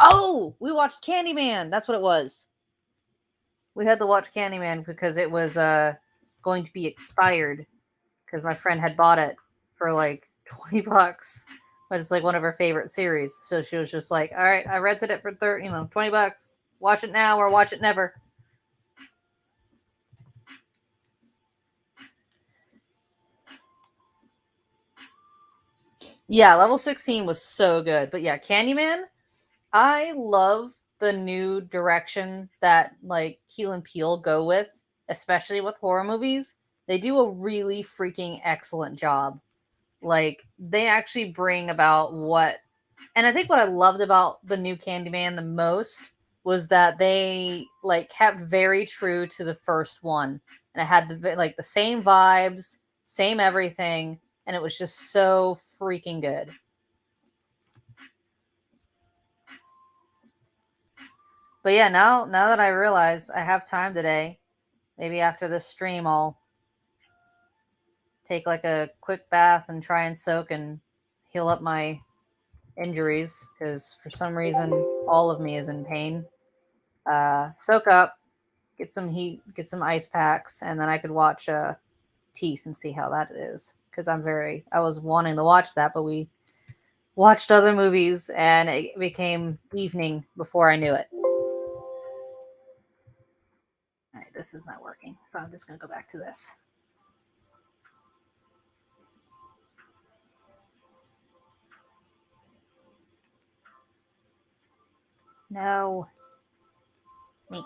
Oh, we watched Candyman. That's what it was. We had to watch Candyman because it was going to be expired because my friend had bought it for like $20, but it's like one of her favorite series. So she was just like, "All right, I rented it for 20 bucks. Watch it now or watch it never." Yeah, level 16 was so good. But yeah, Candyman, I love the new direction that like Keel and Peele go with, especially with horror movies. They do a really freaking excellent job. Like they actually bring about what, and I think what I loved about the new Candyman the most was that they like kept very true to the first one, and it had the same vibes, same everything, and it was just so freaking good. But yeah, now that I realize I have time today, maybe after this stream I'll take like a quick bath and try and soak and heal up my injuries because for some reason all of me is in pain. Soak up, get some heat, get some ice packs, and then I could watch Teeth and see how that is. Because I was wanting to watch that, but we watched other movies and it became evening before I knew it. All right, this is not working, so I'm just gonna go back to this. No, me.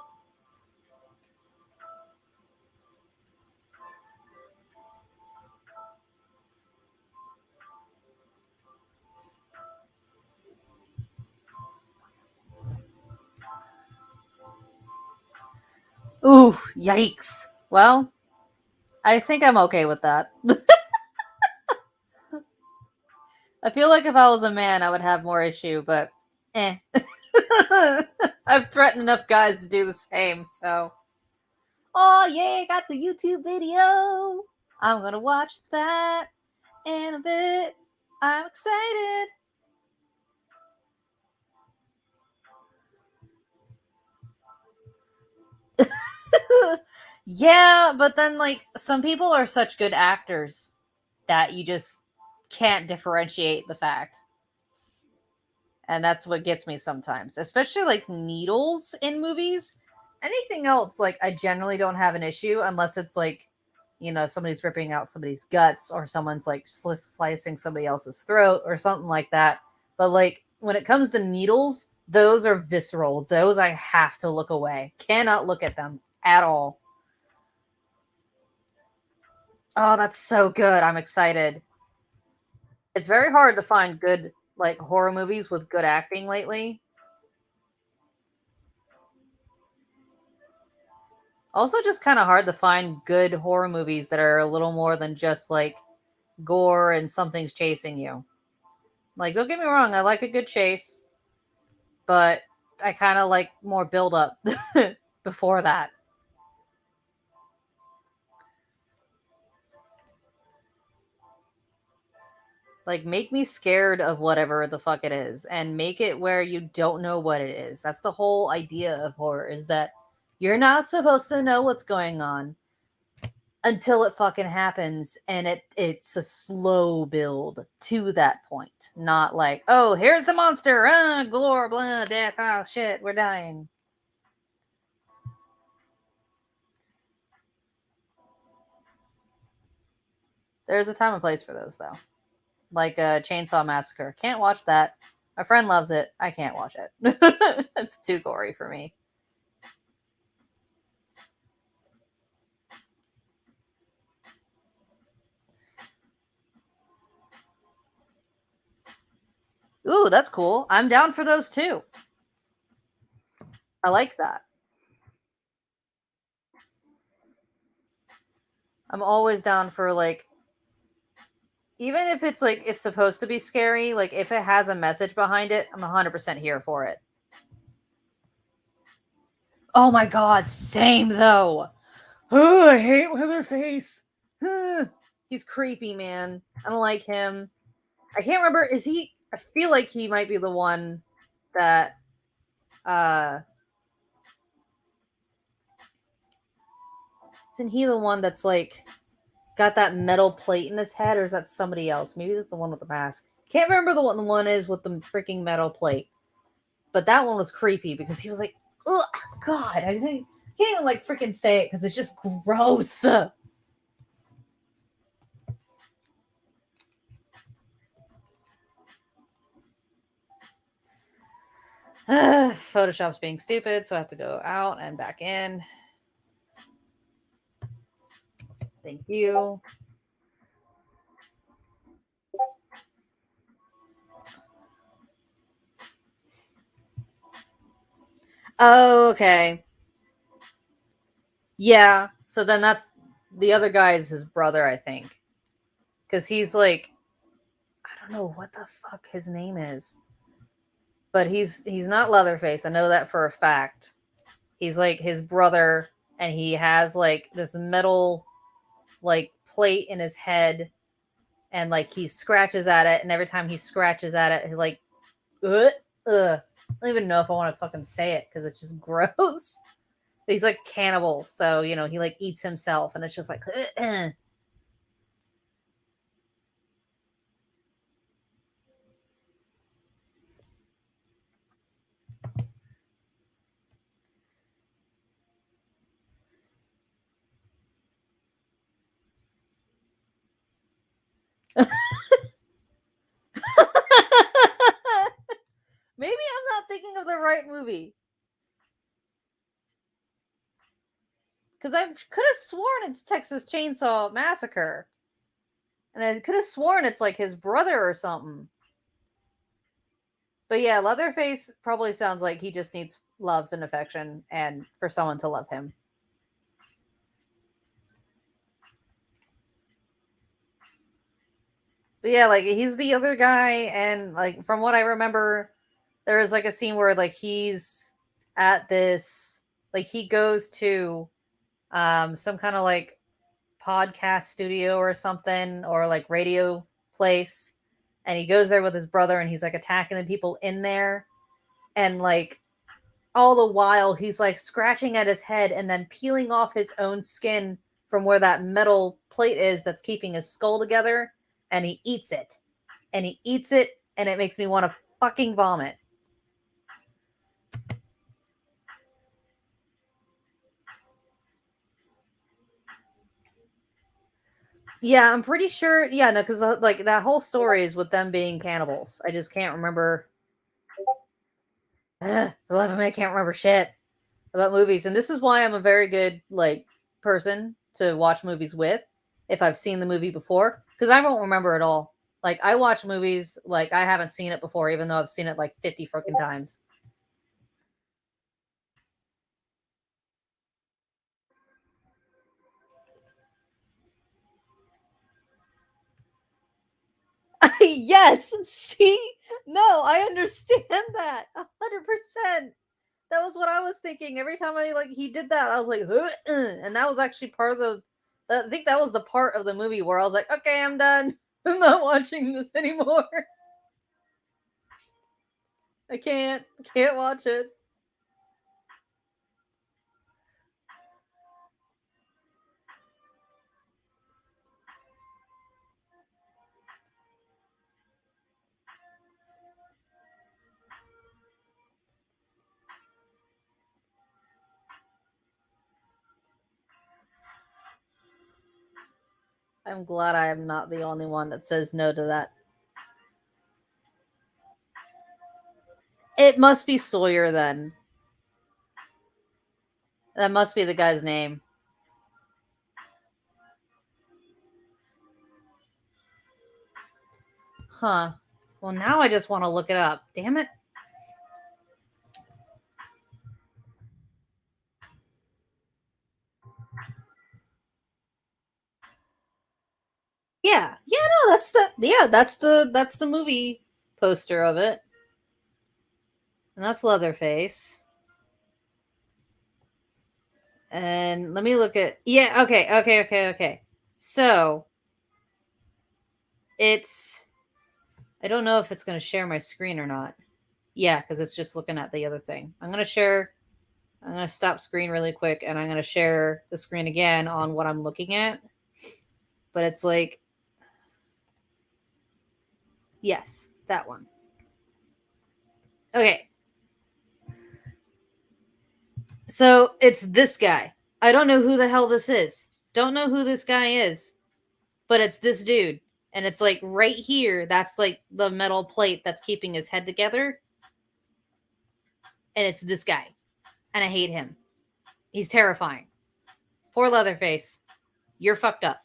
Ooh, yikes. Well, I think I'm okay with that. I feel like if I was a man, I would have more issue, but eh. I've threatened enough guys to do the same, so. Oh, yeah, got the YouTube video. I'm gonna watch that in a bit. I'm excited. Yeah, but then, like, some people are such good actors that you just can't differentiate the fact. And that's what gets me sometimes, especially like needles in movies. Anything else, like, I generally don't have an issue unless it's like, somebody's ripping out somebody's guts or someone's like slicing somebody else's throat or something like that. But like, when it comes to needles, those are visceral. Those I have to look away. Cannot look at them at all. Oh, that's so good. I'm excited. It's very hard to find good like horror movies with good acting lately. Also, just kind of hard to find good horror movies that are a little more than just like gore and something's chasing you. Like, don't get me wrong, I like a good chase, but I kind of like more build up before that. Like, make me scared of whatever the fuck it is and make it where you don't know what it is. That's the whole idea of horror, is that you're not supposed to know what's going on until it fucking happens, and it's a slow build to that point, not like, oh, here's the monster, gore, blah, death, oh shit, we're dying. There's a time and place for those though, like a Chainsaw Massacre. Can't watch that. My friend loves it. I can't watch it. It's too gory for me. Ooh, that's cool. I'm down for those too. I like that. I'm always down for like, even if it's like it's supposed to be scary, like if it has a message behind it, I'm 100% here for it. Oh my god, same though. Oh, I hate Leatherface. He's creepy, man. I don't like him. I can't remember. Is he? I feel like he might be the one that. Isn't he the one that's like got that metal plate in his head, or is that somebody else? Maybe that's the one with the mask. Can't remember the one is with the freaking metal plate. But that one was creepy because he was like, ugh, God, I can't even like freaking say it because it's just gross. Photoshop's being stupid, so I have to go out and back in. Thank you. Oh, okay. Yeah. So then that's the other guy is his brother, I think. Because he's like, I don't know what the fuck his name is. But he's not Leatherface. I know that for a fact. He's like his brother, and he has like this metal like plate in his head, and like he scratches at it, and every time he scratches at it, he like, ugh. I don't even know if I want to fucking say it because it's just gross. He's like cannibal, so you know he like eats himself, and it's just like. Maybe I'm not thinking of the right movie. Because I could have sworn it's Texas Chainsaw Massacre. And I could have sworn it's like his brother or something. But yeah, Leatherface probably sounds like he just needs love and affection and for someone to love him. But yeah, like he's the other guy, and like from what I remember, there was like a scene where like he's at this, like he goes to some kind of like podcast studio or something, or like radio place, and he goes there with his brother, and he's like attacking the people in there, and like all the while he's like scratching at his head and then peeling off his own skin from where that metal plate is that's keeping his skull together, and he eats it, and he eats it, and it makes me want to fucking vomit. Yeah, I'm pretty sure. Yeah, no, because like that whole story is with them being cannibals. I just can't remember. I can't remember shit about movies, and this is why I'm a very good like person to watch movies with if I've seen the movie before, because I won't remember it all. Like I watch movies like I haven't seen it before, even though I've seen it like 50 freaking times. Yes, see, no, I understand that 100%. That was what I was thinking. Every time I like he did that, I was like, and that was actually part of the. I think that was the part of the movie where I was like, okay, I'm done. I'm not watching this anymore. I can't watch it. I'm glad I am not the only one that says no to that. It must be Sawyer then. That must be the guy's name. Huh. Well, now I just want to look it up. Damn it. Yeah. Yeah, no, that's the movie poster of it. And that's Leatherface. And let me look at yeah, okay. So it's I don't know if it's gonna share my screen or not. Yeah, because it's just looking at the other thing. I'm gonna stop screen really quick, and I'm gonna share the screen again on what I'm looking at. But it's like yes, that one. Okay. So it's this guy. I don't know who the hell this is. Don't know who this guy is, but it's this dude. And it's like right here, that's like the metal plate that's keeping his head together. And it's this guy. And I hate him. He's terrifying. Poor Leatherface. You're fucked up.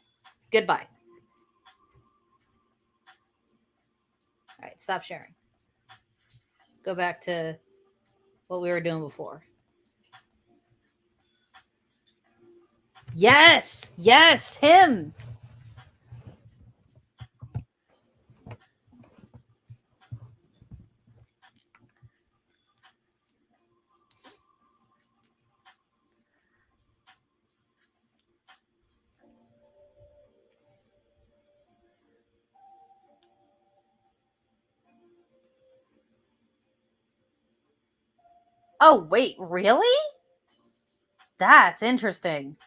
Goodbye. All right, stop sharing. Go back to what we were doing before. Yes, yes, him. Oh, wait, really? That's interesting.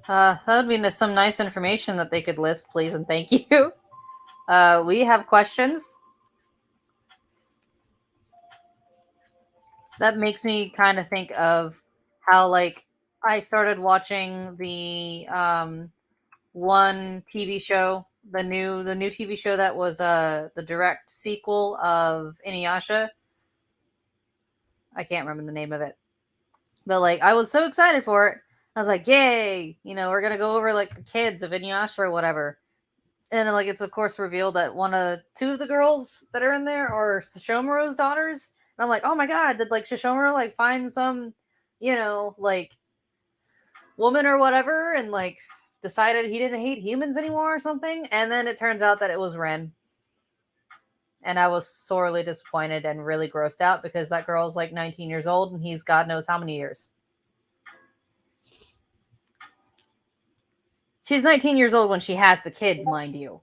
That would be some nice information that they could list, please, and thank you. We have questions. That makes me kind of think of how, like, I started watching the one TV show, the new TV show that was the direct sequel of Inuyasha. I can't remember the name of it. But like I was so excited for it. I was like, "Yay, we're going to go over like the kids of Inuyasha or whatever." And then, like, it's of course revealed that two of the girls that are in there are Shishomaru's daughters. And I'm like, "Oh my god, did like Shishomaru like find some, like woman or whatever and like decided he didn't hate humans anymore or something?" And then it turns out that it was Ren. And I was sorely disappointed and really grossed out because that girl's like 19 years old and he's God knows how many years. She's 19 years old when she has the kids, mind you.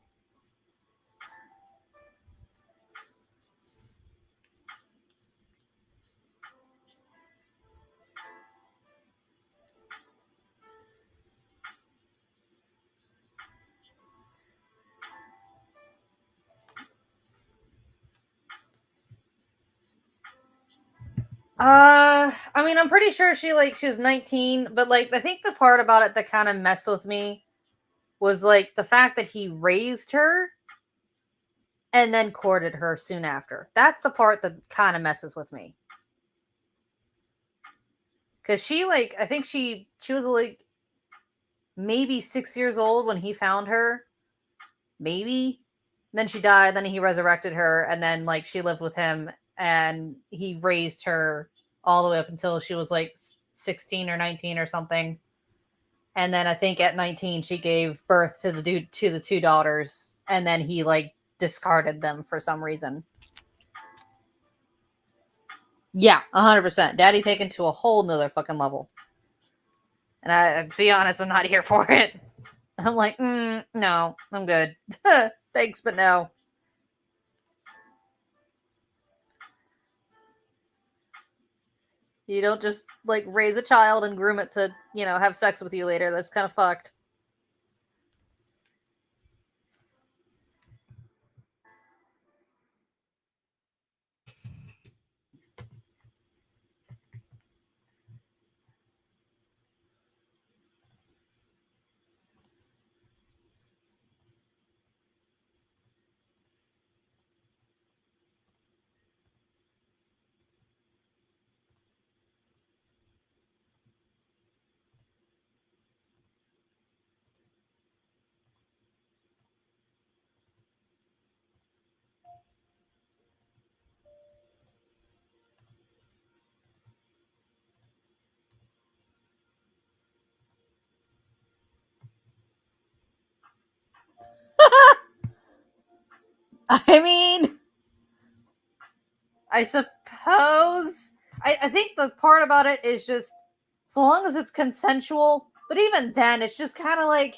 I mean, I'm pretty sure she was 19, but like I think the part about it that kind of messed with me was like the fact that he raised her and then courted her soon after. That's the part that kind of messes with me. Cuz she I think she was like maybe 6 years old when he found her. Maybe. Then she died, then he resurrected her, and then like she lived with him and he raised her all the way up until she was like 16 or 19 or something. And then I think at 19 she gave birth to the two daughters, and then he like discarded them for some reason. Yeah, 100%. Daddy taken to a whole nother fucking level. And to be honest, I'm not here for it. I'm like, no, I'm good. Thanks, but no. You don't just like raise a child and groom it to, have sex with you later. That's kind of fucked. I mean, I suppose. I think the part about it is just so long as it's consensual, but even then, it's just kind of like.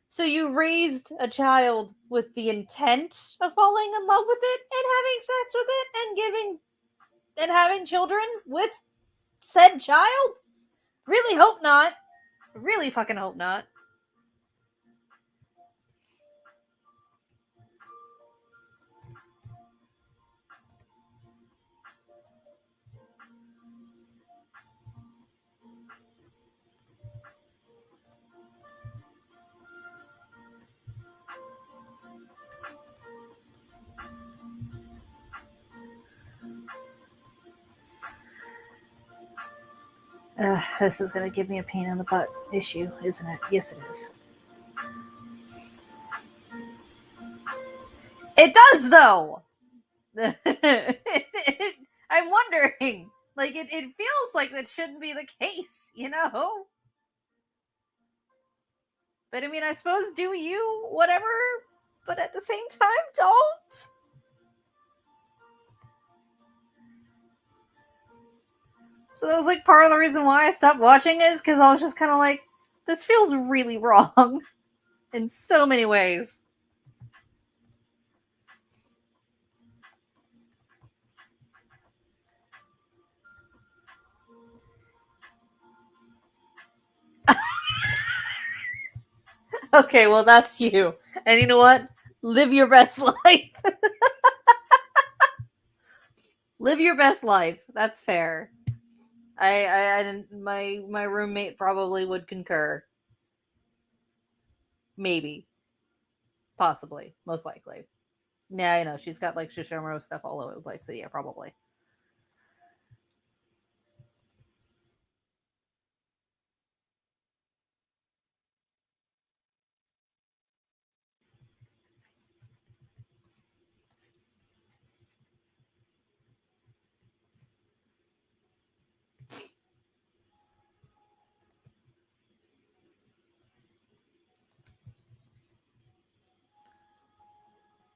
So you raised a child with the intent of falling in love with it and having sex with it and having children with said child? Really hope not. Really fucking hope not. This is going to give me a pain in the butt issue, isn't it? Yes, it is. It does, though! I'm wondering. Like, it feels like that shouldn't be the case, you know? But I mean, I suppose do you, whatever, but at the same time, don't. So that was like part of the reason why I stopped watching is because I was just kind of like, this feels really wrong in so many ways. Okay, well, that's you. And you know what? Live your best life. Live your best life. That's fair. I didn't. My roommate probably would concur. Maybe, possibly, most likely. Yeah, I know she's got like Shishimaro stuff all over the place. So yeah, probably.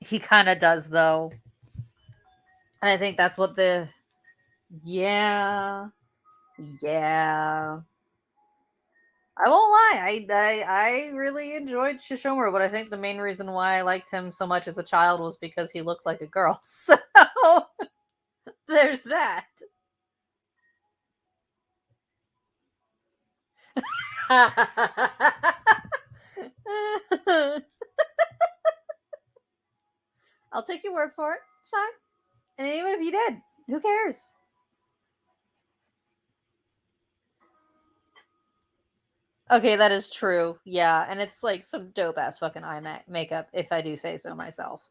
He kind of does though, and I think that's what the yeah yeah. I won't lie. I really enjoyed Shishomura, but I think the main reason why I liked him so much as a child was because he looked like a girl. So there's that. I'll take your word for it. It's fine. And even if you did, who cares? Okay, that is true. Yeah, and it's like some dope ass fucking makeup, if I do say so myself.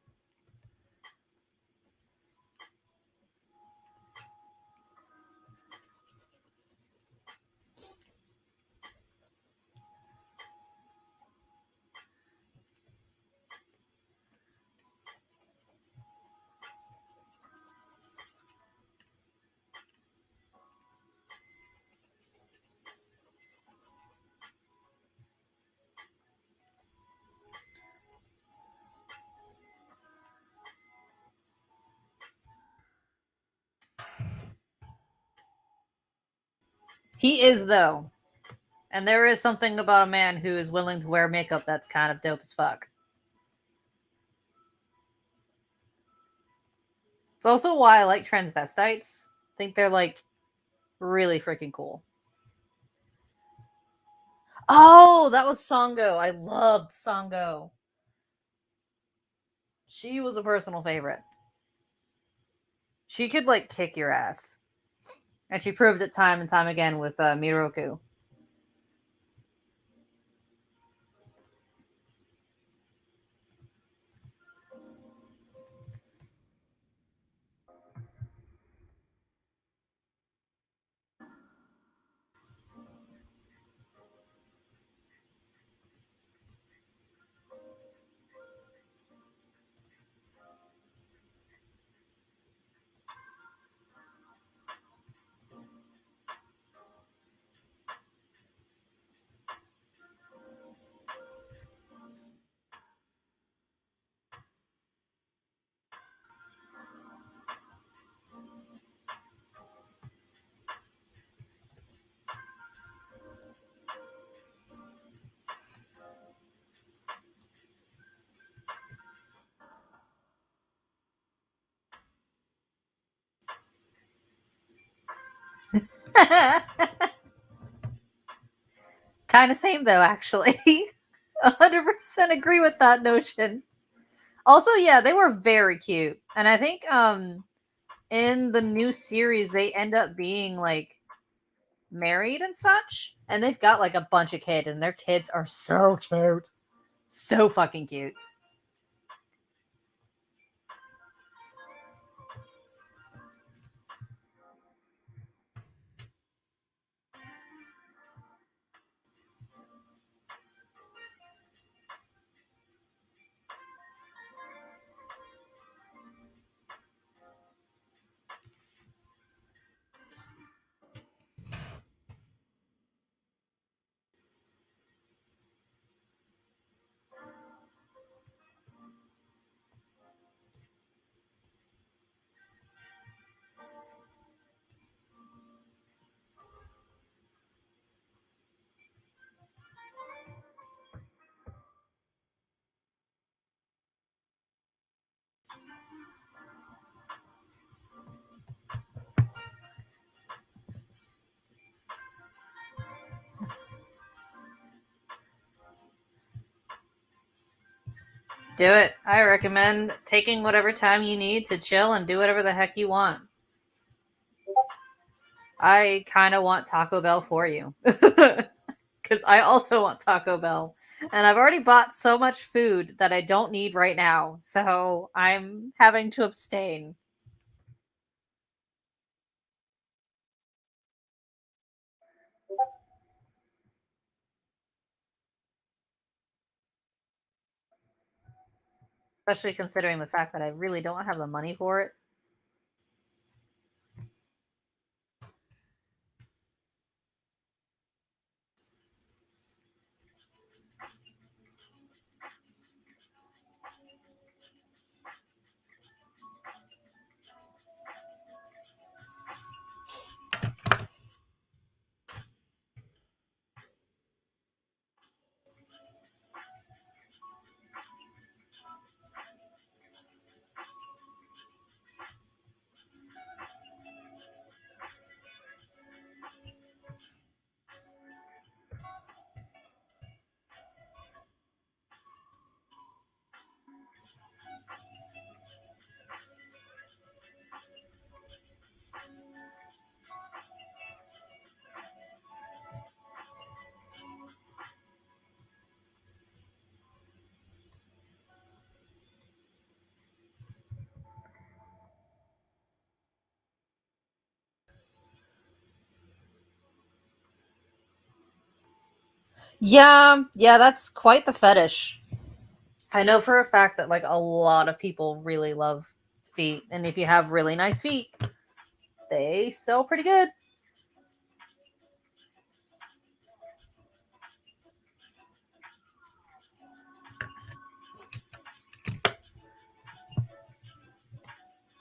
He is though. And there is something about a man who is willing to wear makeup that's kind of dope as fuck. It's also why I like transvestites. I think they're like really freaking cool. Oh, that was Songo. I loved Songo. She was a personal favorite. She could like kick your ass. And she proved it time and time again with Miroku. Kind of same though, actually. 100% agree with that notion. Also, yeah, they were very cute. And I think in the new series they end up being like married and such. And they've got like a bunch of kids, and their kids are so cute. So fucking cute. Do it. I recommend taking whatever time you need to chill and do whatever the heck you want. I kind of want Taco Bell for you. Because I also want Taco Bell. And I've already bought so much food that I don't need right now. So I'm having to abstain. Especially considering the fact that I really don't have the money for it. Yeah, that's quite the fetish. I know for a fact that like a lot of people really love feet, and if you have really nice feet, they sell pretty good.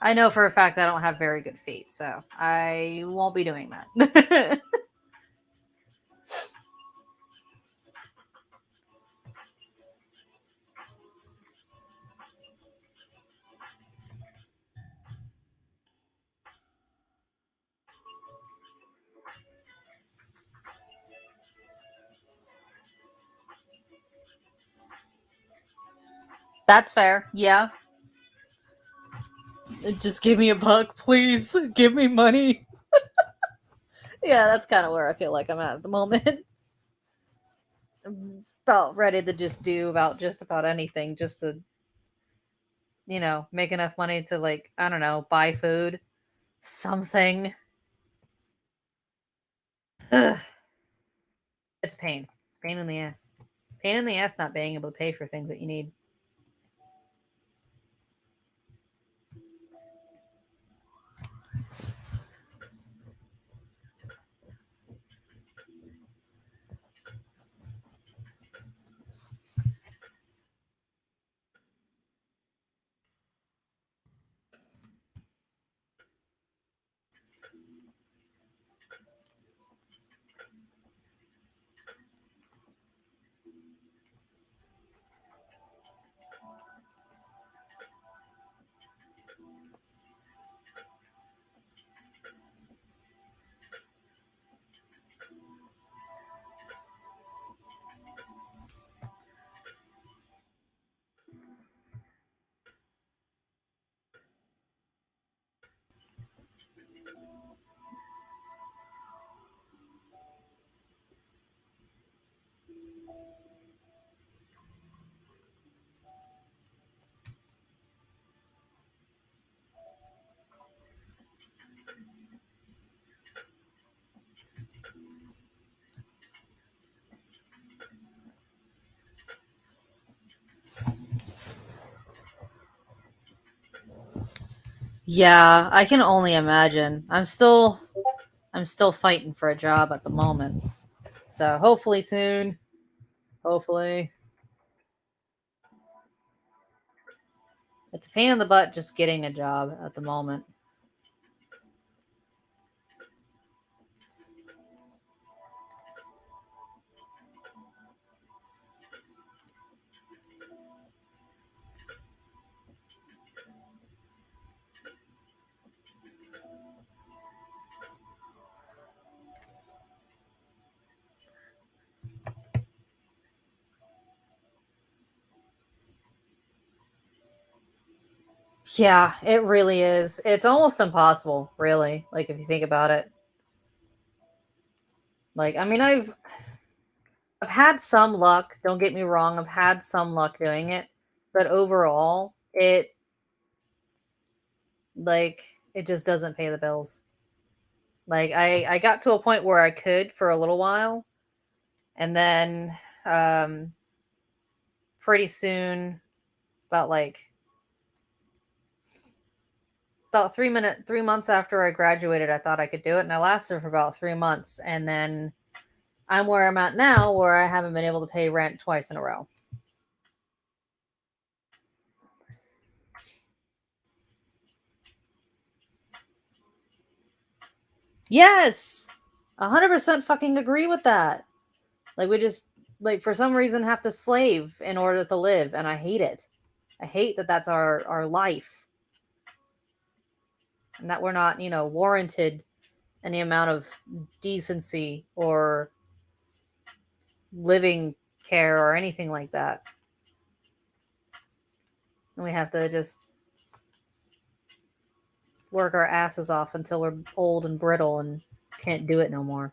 I know for a fact I don't have very good feet, so I won't be doing that. That's fair. Yeah. Just give me a buck, please. Give me money. Yeah, that's kind of where I feel like I'm at the moment. I'm about ready to just do about just about anything just to, make enough money to, like, I don't know, buy food, something. Ugh, it's pain. It's pain in the ass. Pain in the ass not being able to pay for things that you need. Yeah, I can only imagine. I'm still fighting for a job at the moment. So hopefully soon. Hopefully. It's a pain in the butt just getting a job at the moment. Yeah, it really is. It's almost impossible, really, like if you think about it. Like, I mean, I've had some luck, don't get me wrong, I've had some luck doing it, but overall, like it just doesn't pay the bills. Like I got to a point where I could for a little while, and then um pretty soon, about like about 3 months after I graduated, I thought I could do it, and I lasted for about 3 months, and then I'm where I'm at now, where I haven't been able to pay rent twice in a row. Yes, 100% fucking agree with that. Like we just like for some reason have to slave in order to live, and I hate it. I hate that that's our life, and that we're not warranted any amount of decency or living care or anything like that. And we have to just work our asses off until we're old and brittle and can't do it no more.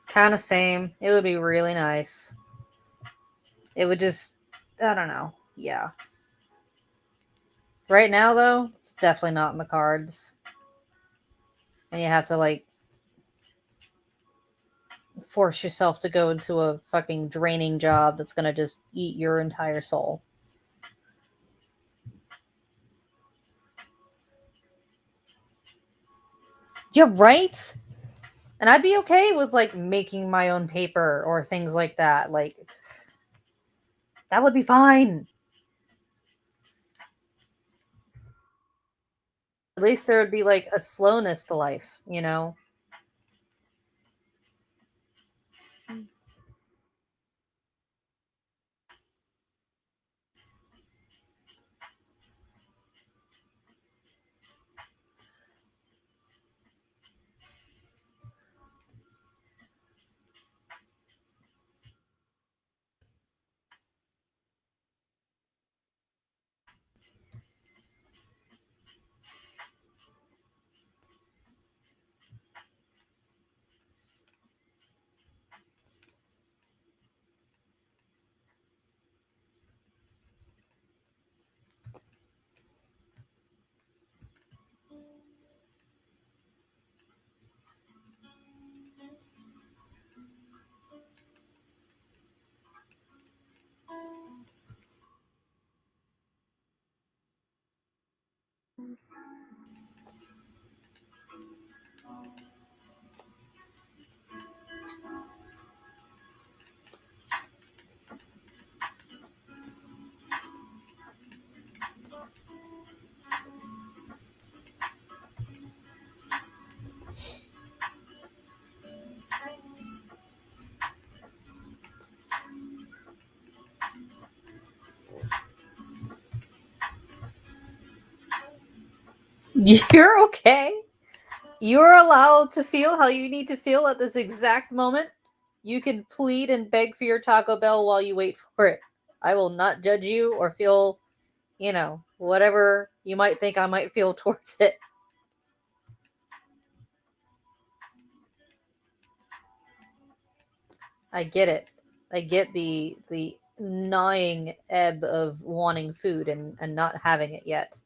Kind of same. It would be really nice. It would just, I don't know. Yeah. Right now, though, it's definitely not in the cards. And you have to, like, force yourself to go into a fucking draining job that's gonna just eat your entire soul. Yeah, right? And I'd be okay with, like, making my own paper or things like that. Like, that would be fine. At least there would be, like, a slowness to life, you know? You're okay. You're allowed to feel how you need to feel at this exact moment. You can plead and beg for your Taco Bell while you wait for it. I will not judge you or feel, whatever you might think I might feel towards it. I get it. I get the gnawing ebb of wanting food and not having it yet.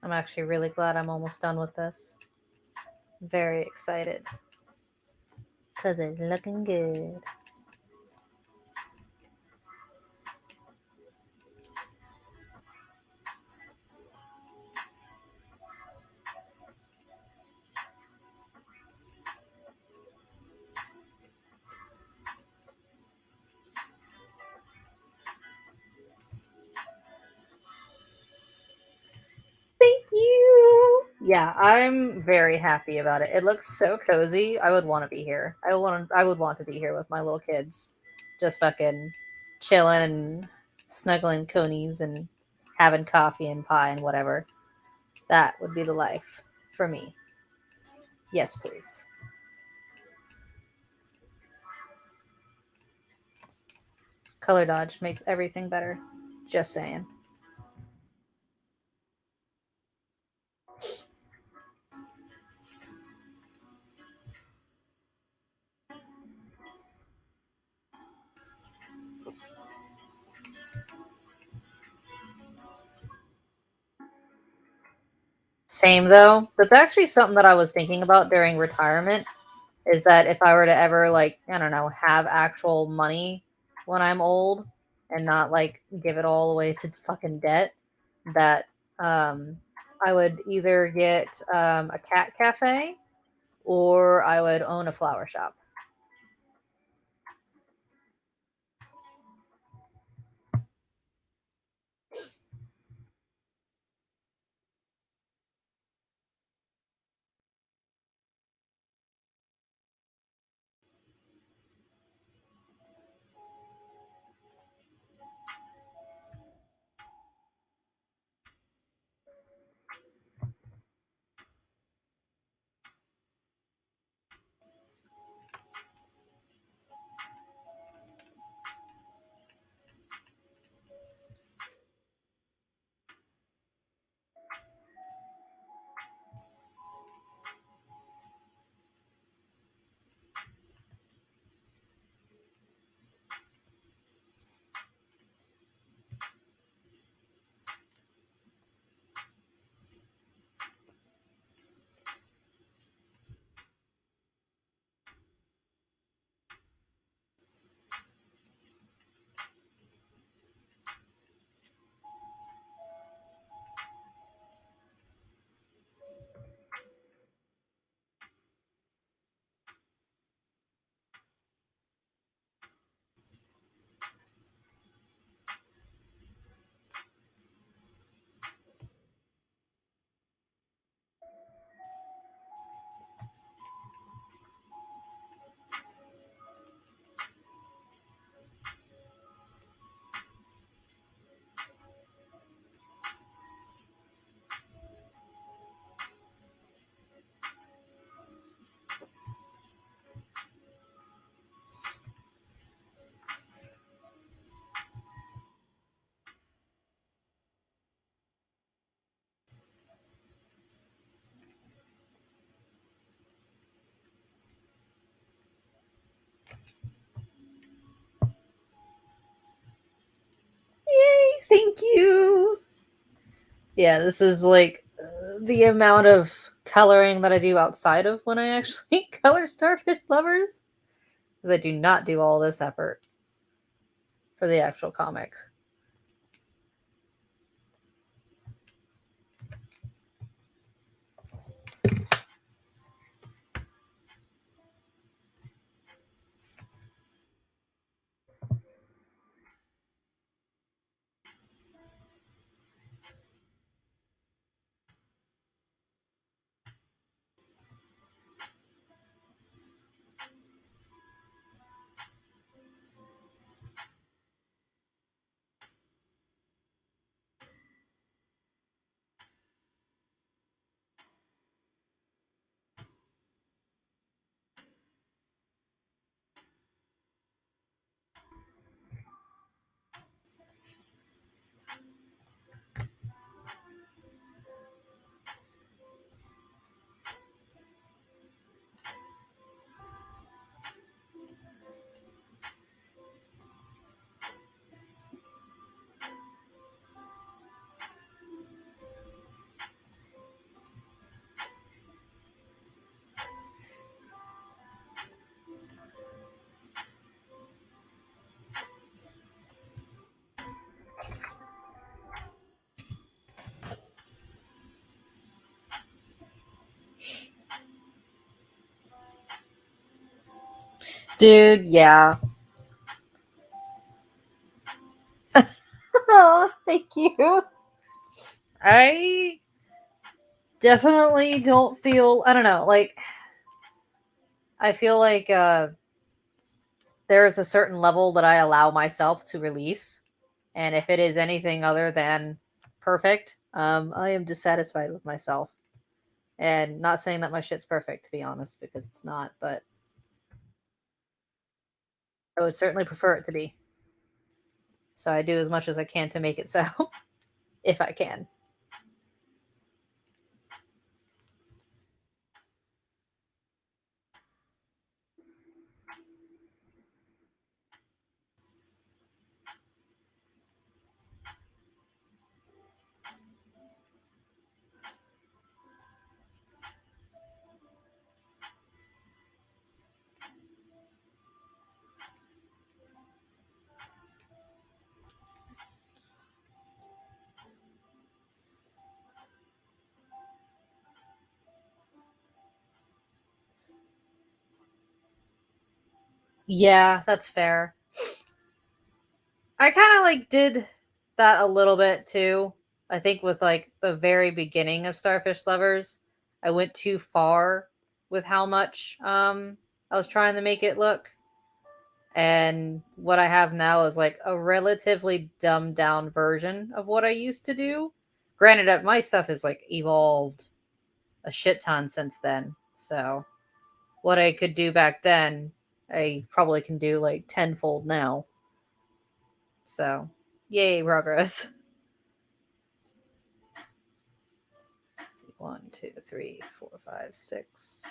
I'm actually really glad I'm almost done with this. Very excited. Because it's looking good. Thank you. Yeah, I'm very happy about it. It looks so cozy. I would want to be here. I would want to be here with my little kids. Just fucking chilling and snuggling conies and having coffee and pie and whatever. That would be the life for me. Yes, please. Color dodge makes everything better. Just saying. Same though. That's actually something that I was thinking about during retirement is that if I were to ever like, I don't know, have actual money when I'm old and not like give it all away to fucking debt, that um I would either get a cat cafe or I would own a flower shop. Yay, thank you. Yeah, this is like the amount of coloring that I do outside of when I actually color Starfish Lovers. Because I do not do all this effort for the actual comic. Dude, yeah. Oh, thank you. I definitely don't feel, I don't know, like, I feel like there's a certain level that I allow myself to release. And if it is anything other than perfect, I am dissatisfied with myself. And not saying that my shit's perfect, to be honest, because it's not, but I would certainly prefer it to be. So I do as much as I can to make it so, if I can. Yeah, that's fair. I kind of like did that a little bit too. I think with like the very beginning of Starfish Lovers, I went too far with how much I was trying to make it look. And what I have now is like a relatively dumbed down version of what I used to do. Granted, my stuff has like evolved a shit ton since then. So what I could do back then, I probably can do like tenfold now. So, yay, progress. Let's see, 1, 2, 3, 4, 5, 6.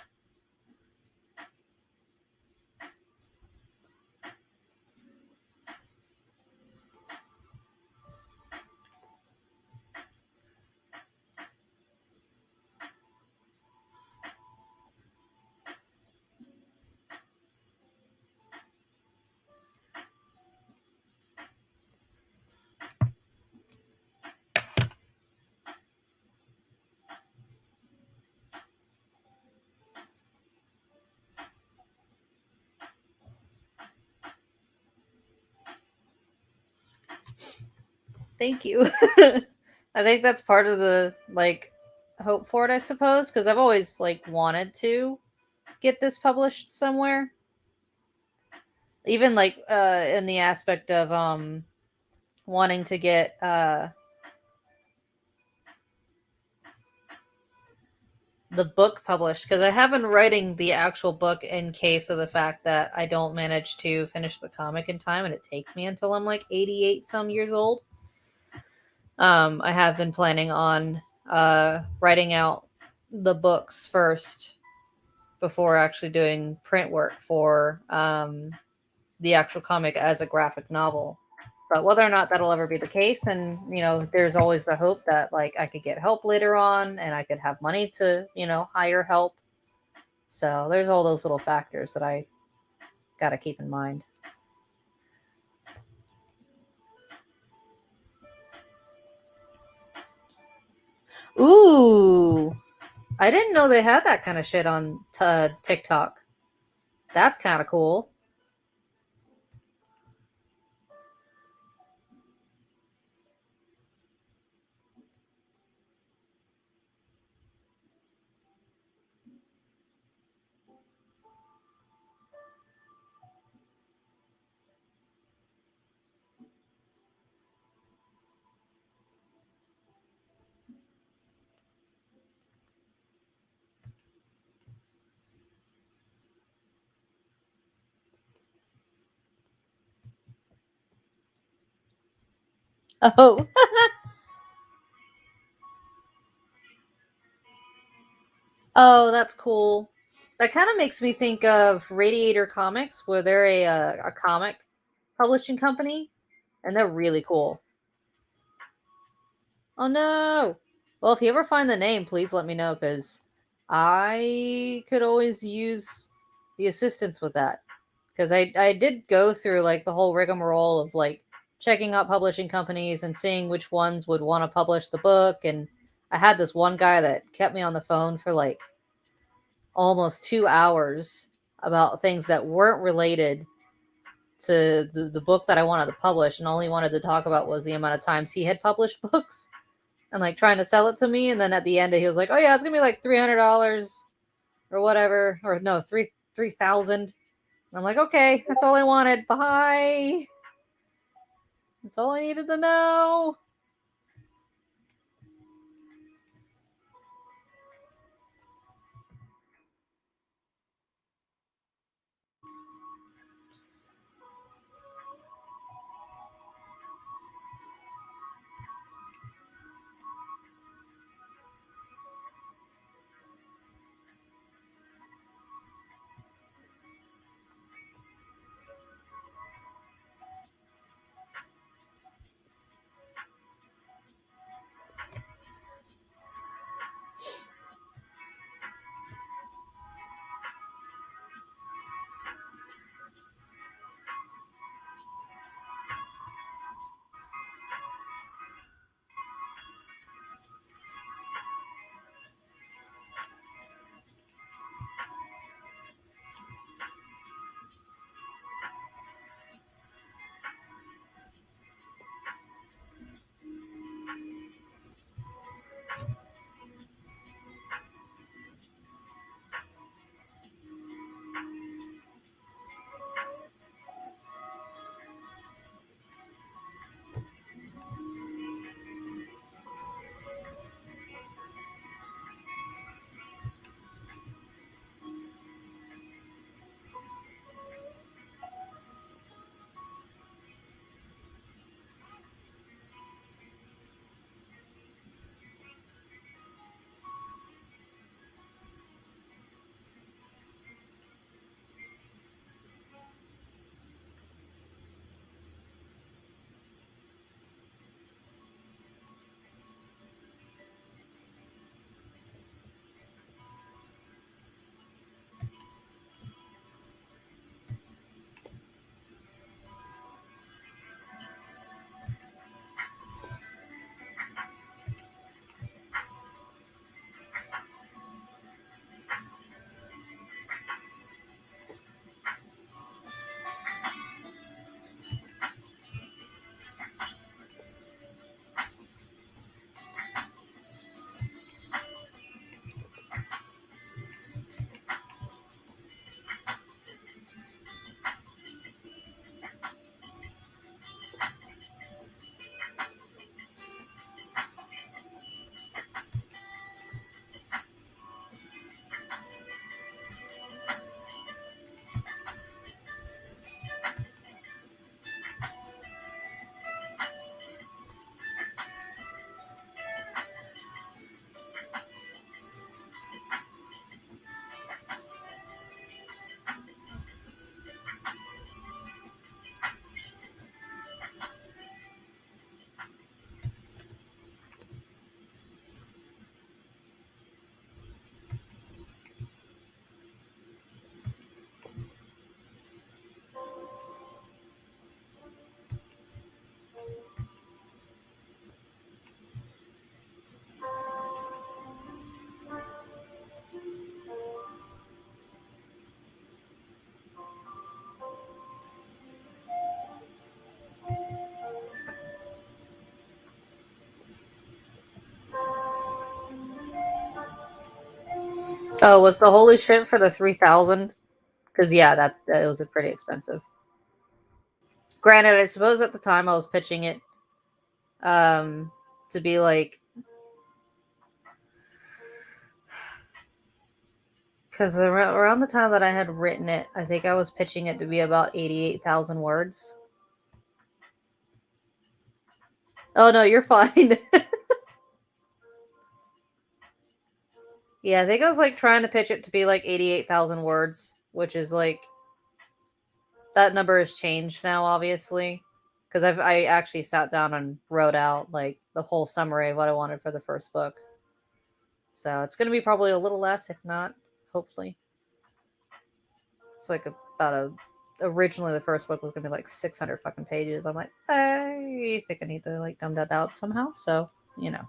Thank you. I think that's part of the like hope for it, I suppose, because I've always like wanted to get this published somewhere. Even like in the aspect of wanting to get the book published, because I have been writing the actual book in case of the fact that I don't manage to finish the comic in time and it takes me until I'm like 88 some years old. I have been planning on writing out the books first before actually doing print work for the actual comic as a graphic novel. But whether or not that'll ever be the case, and there's always the hope that like I could get help later on, and I could have money to hire help. So there's all those little factors that I got to keep in mind. Ooh, I didn't know they had that kind of shit on TikTok. That's kind of cool. Oh, oh, that's cool. That kind of makes me think of Radiator Comics, where they're a comic publishing company, and they're really cool. Oh no! Well, if you ever find the name, please let me know, because I could always use the assistance with that. Because I did go through like the whole rigmarole of like checking out publishing companies and seeing which ones would want to publish the book, and I had this one guy that kept me on the phone for like almost 2 hours about things that weren't related to the book that I wanted to publish, and all he wanted to talk about was the amount of times he had published books and like trying to sell it to me. And then at the end, he was like, "Oh yeah, it's gonna be like $300 or whatever, or no, 3,000." I'm like, "Okay, that's all I wanted. Bye. That's all I needed to know." Oh, was the holy shit for the 3,000? Because yeah, that was pretty expensive. Granted, I suppose at the time I was pitching it to be like, because around the time that I had written it, I think I was pitching it to be about 88,000 words. Oh no, you're fine. Yeah, I think I was like trying to pitch it to be like 88,000 words, which is like that number has changed now, obviously, because I actually sat down and wrote out like the whole summary of what I wanted for the first book. So it's gonna be probably a little less, if not, hopefully. It's like about a. Originally, the first book was gonna be like 600 fucking pages. I'm like, I think I need to like dumb that out somehow. So you know.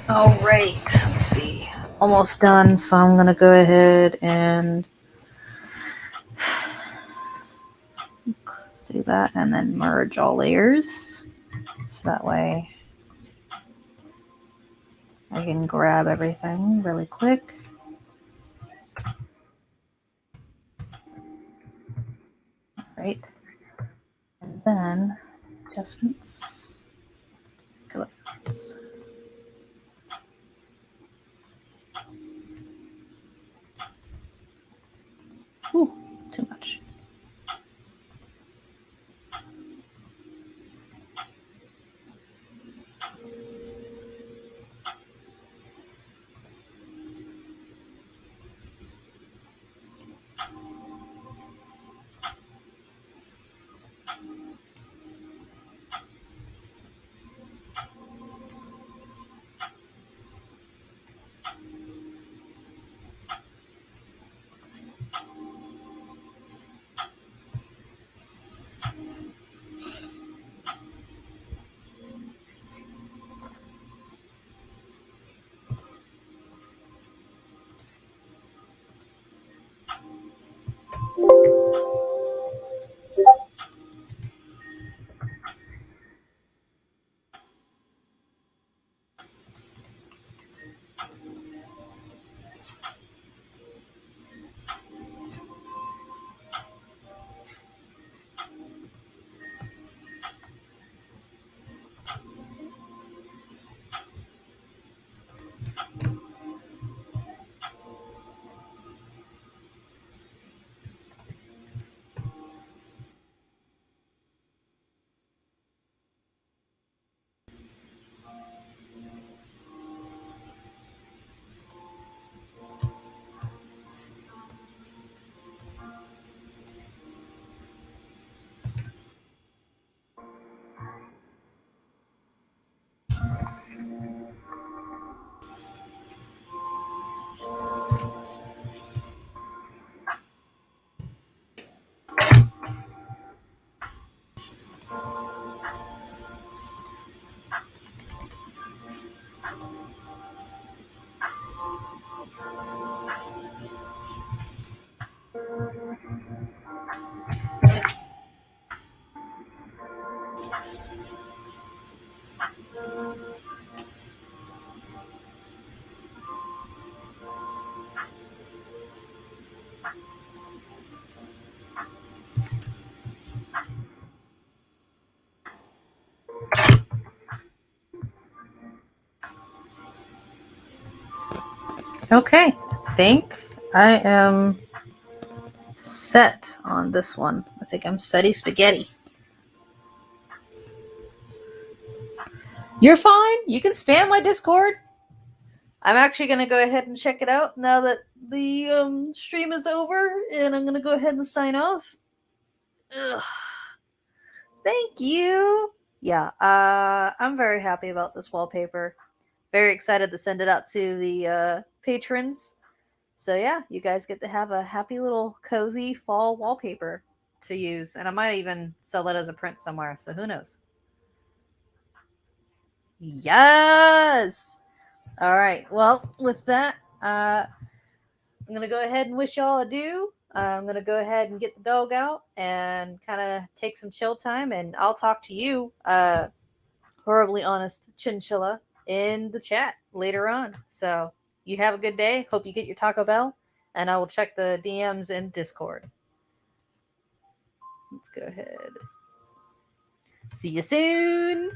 All right, let's see. Almost done, so I'm going to go ahead and do that and then merge all layers. So that way I can grab everything really quick. All right. And then adjustments, colors. Ooh, too much. Okay, I think I am set on this one. I think I'm setty spaghetti. You're fine. You can spam my Discord. I'm actually going to go ahead and check it out now that the stream is over, and I'm going to go ahead and sign off. Ugh. Thank you. Yeah, I'm very happy about this wallpaper. Very excited to send it out to the patrons. So yeah, you guys get to have a happy little cozy fall wallpaper to use. And I might even sell it as a print somewhere. So who knows? Yes! All right. Well, with that, I'm going to go ahead and wish y'all adieu. I'm going to go ahead and get the dog out and kind of take some chill time. And I'll talk to you, horribly honest chinchilla, in the chat later on. So you have a good day. Hope you get your Taco Bell. And I will check the DMs in Discord. Let's go ahead. See you soon.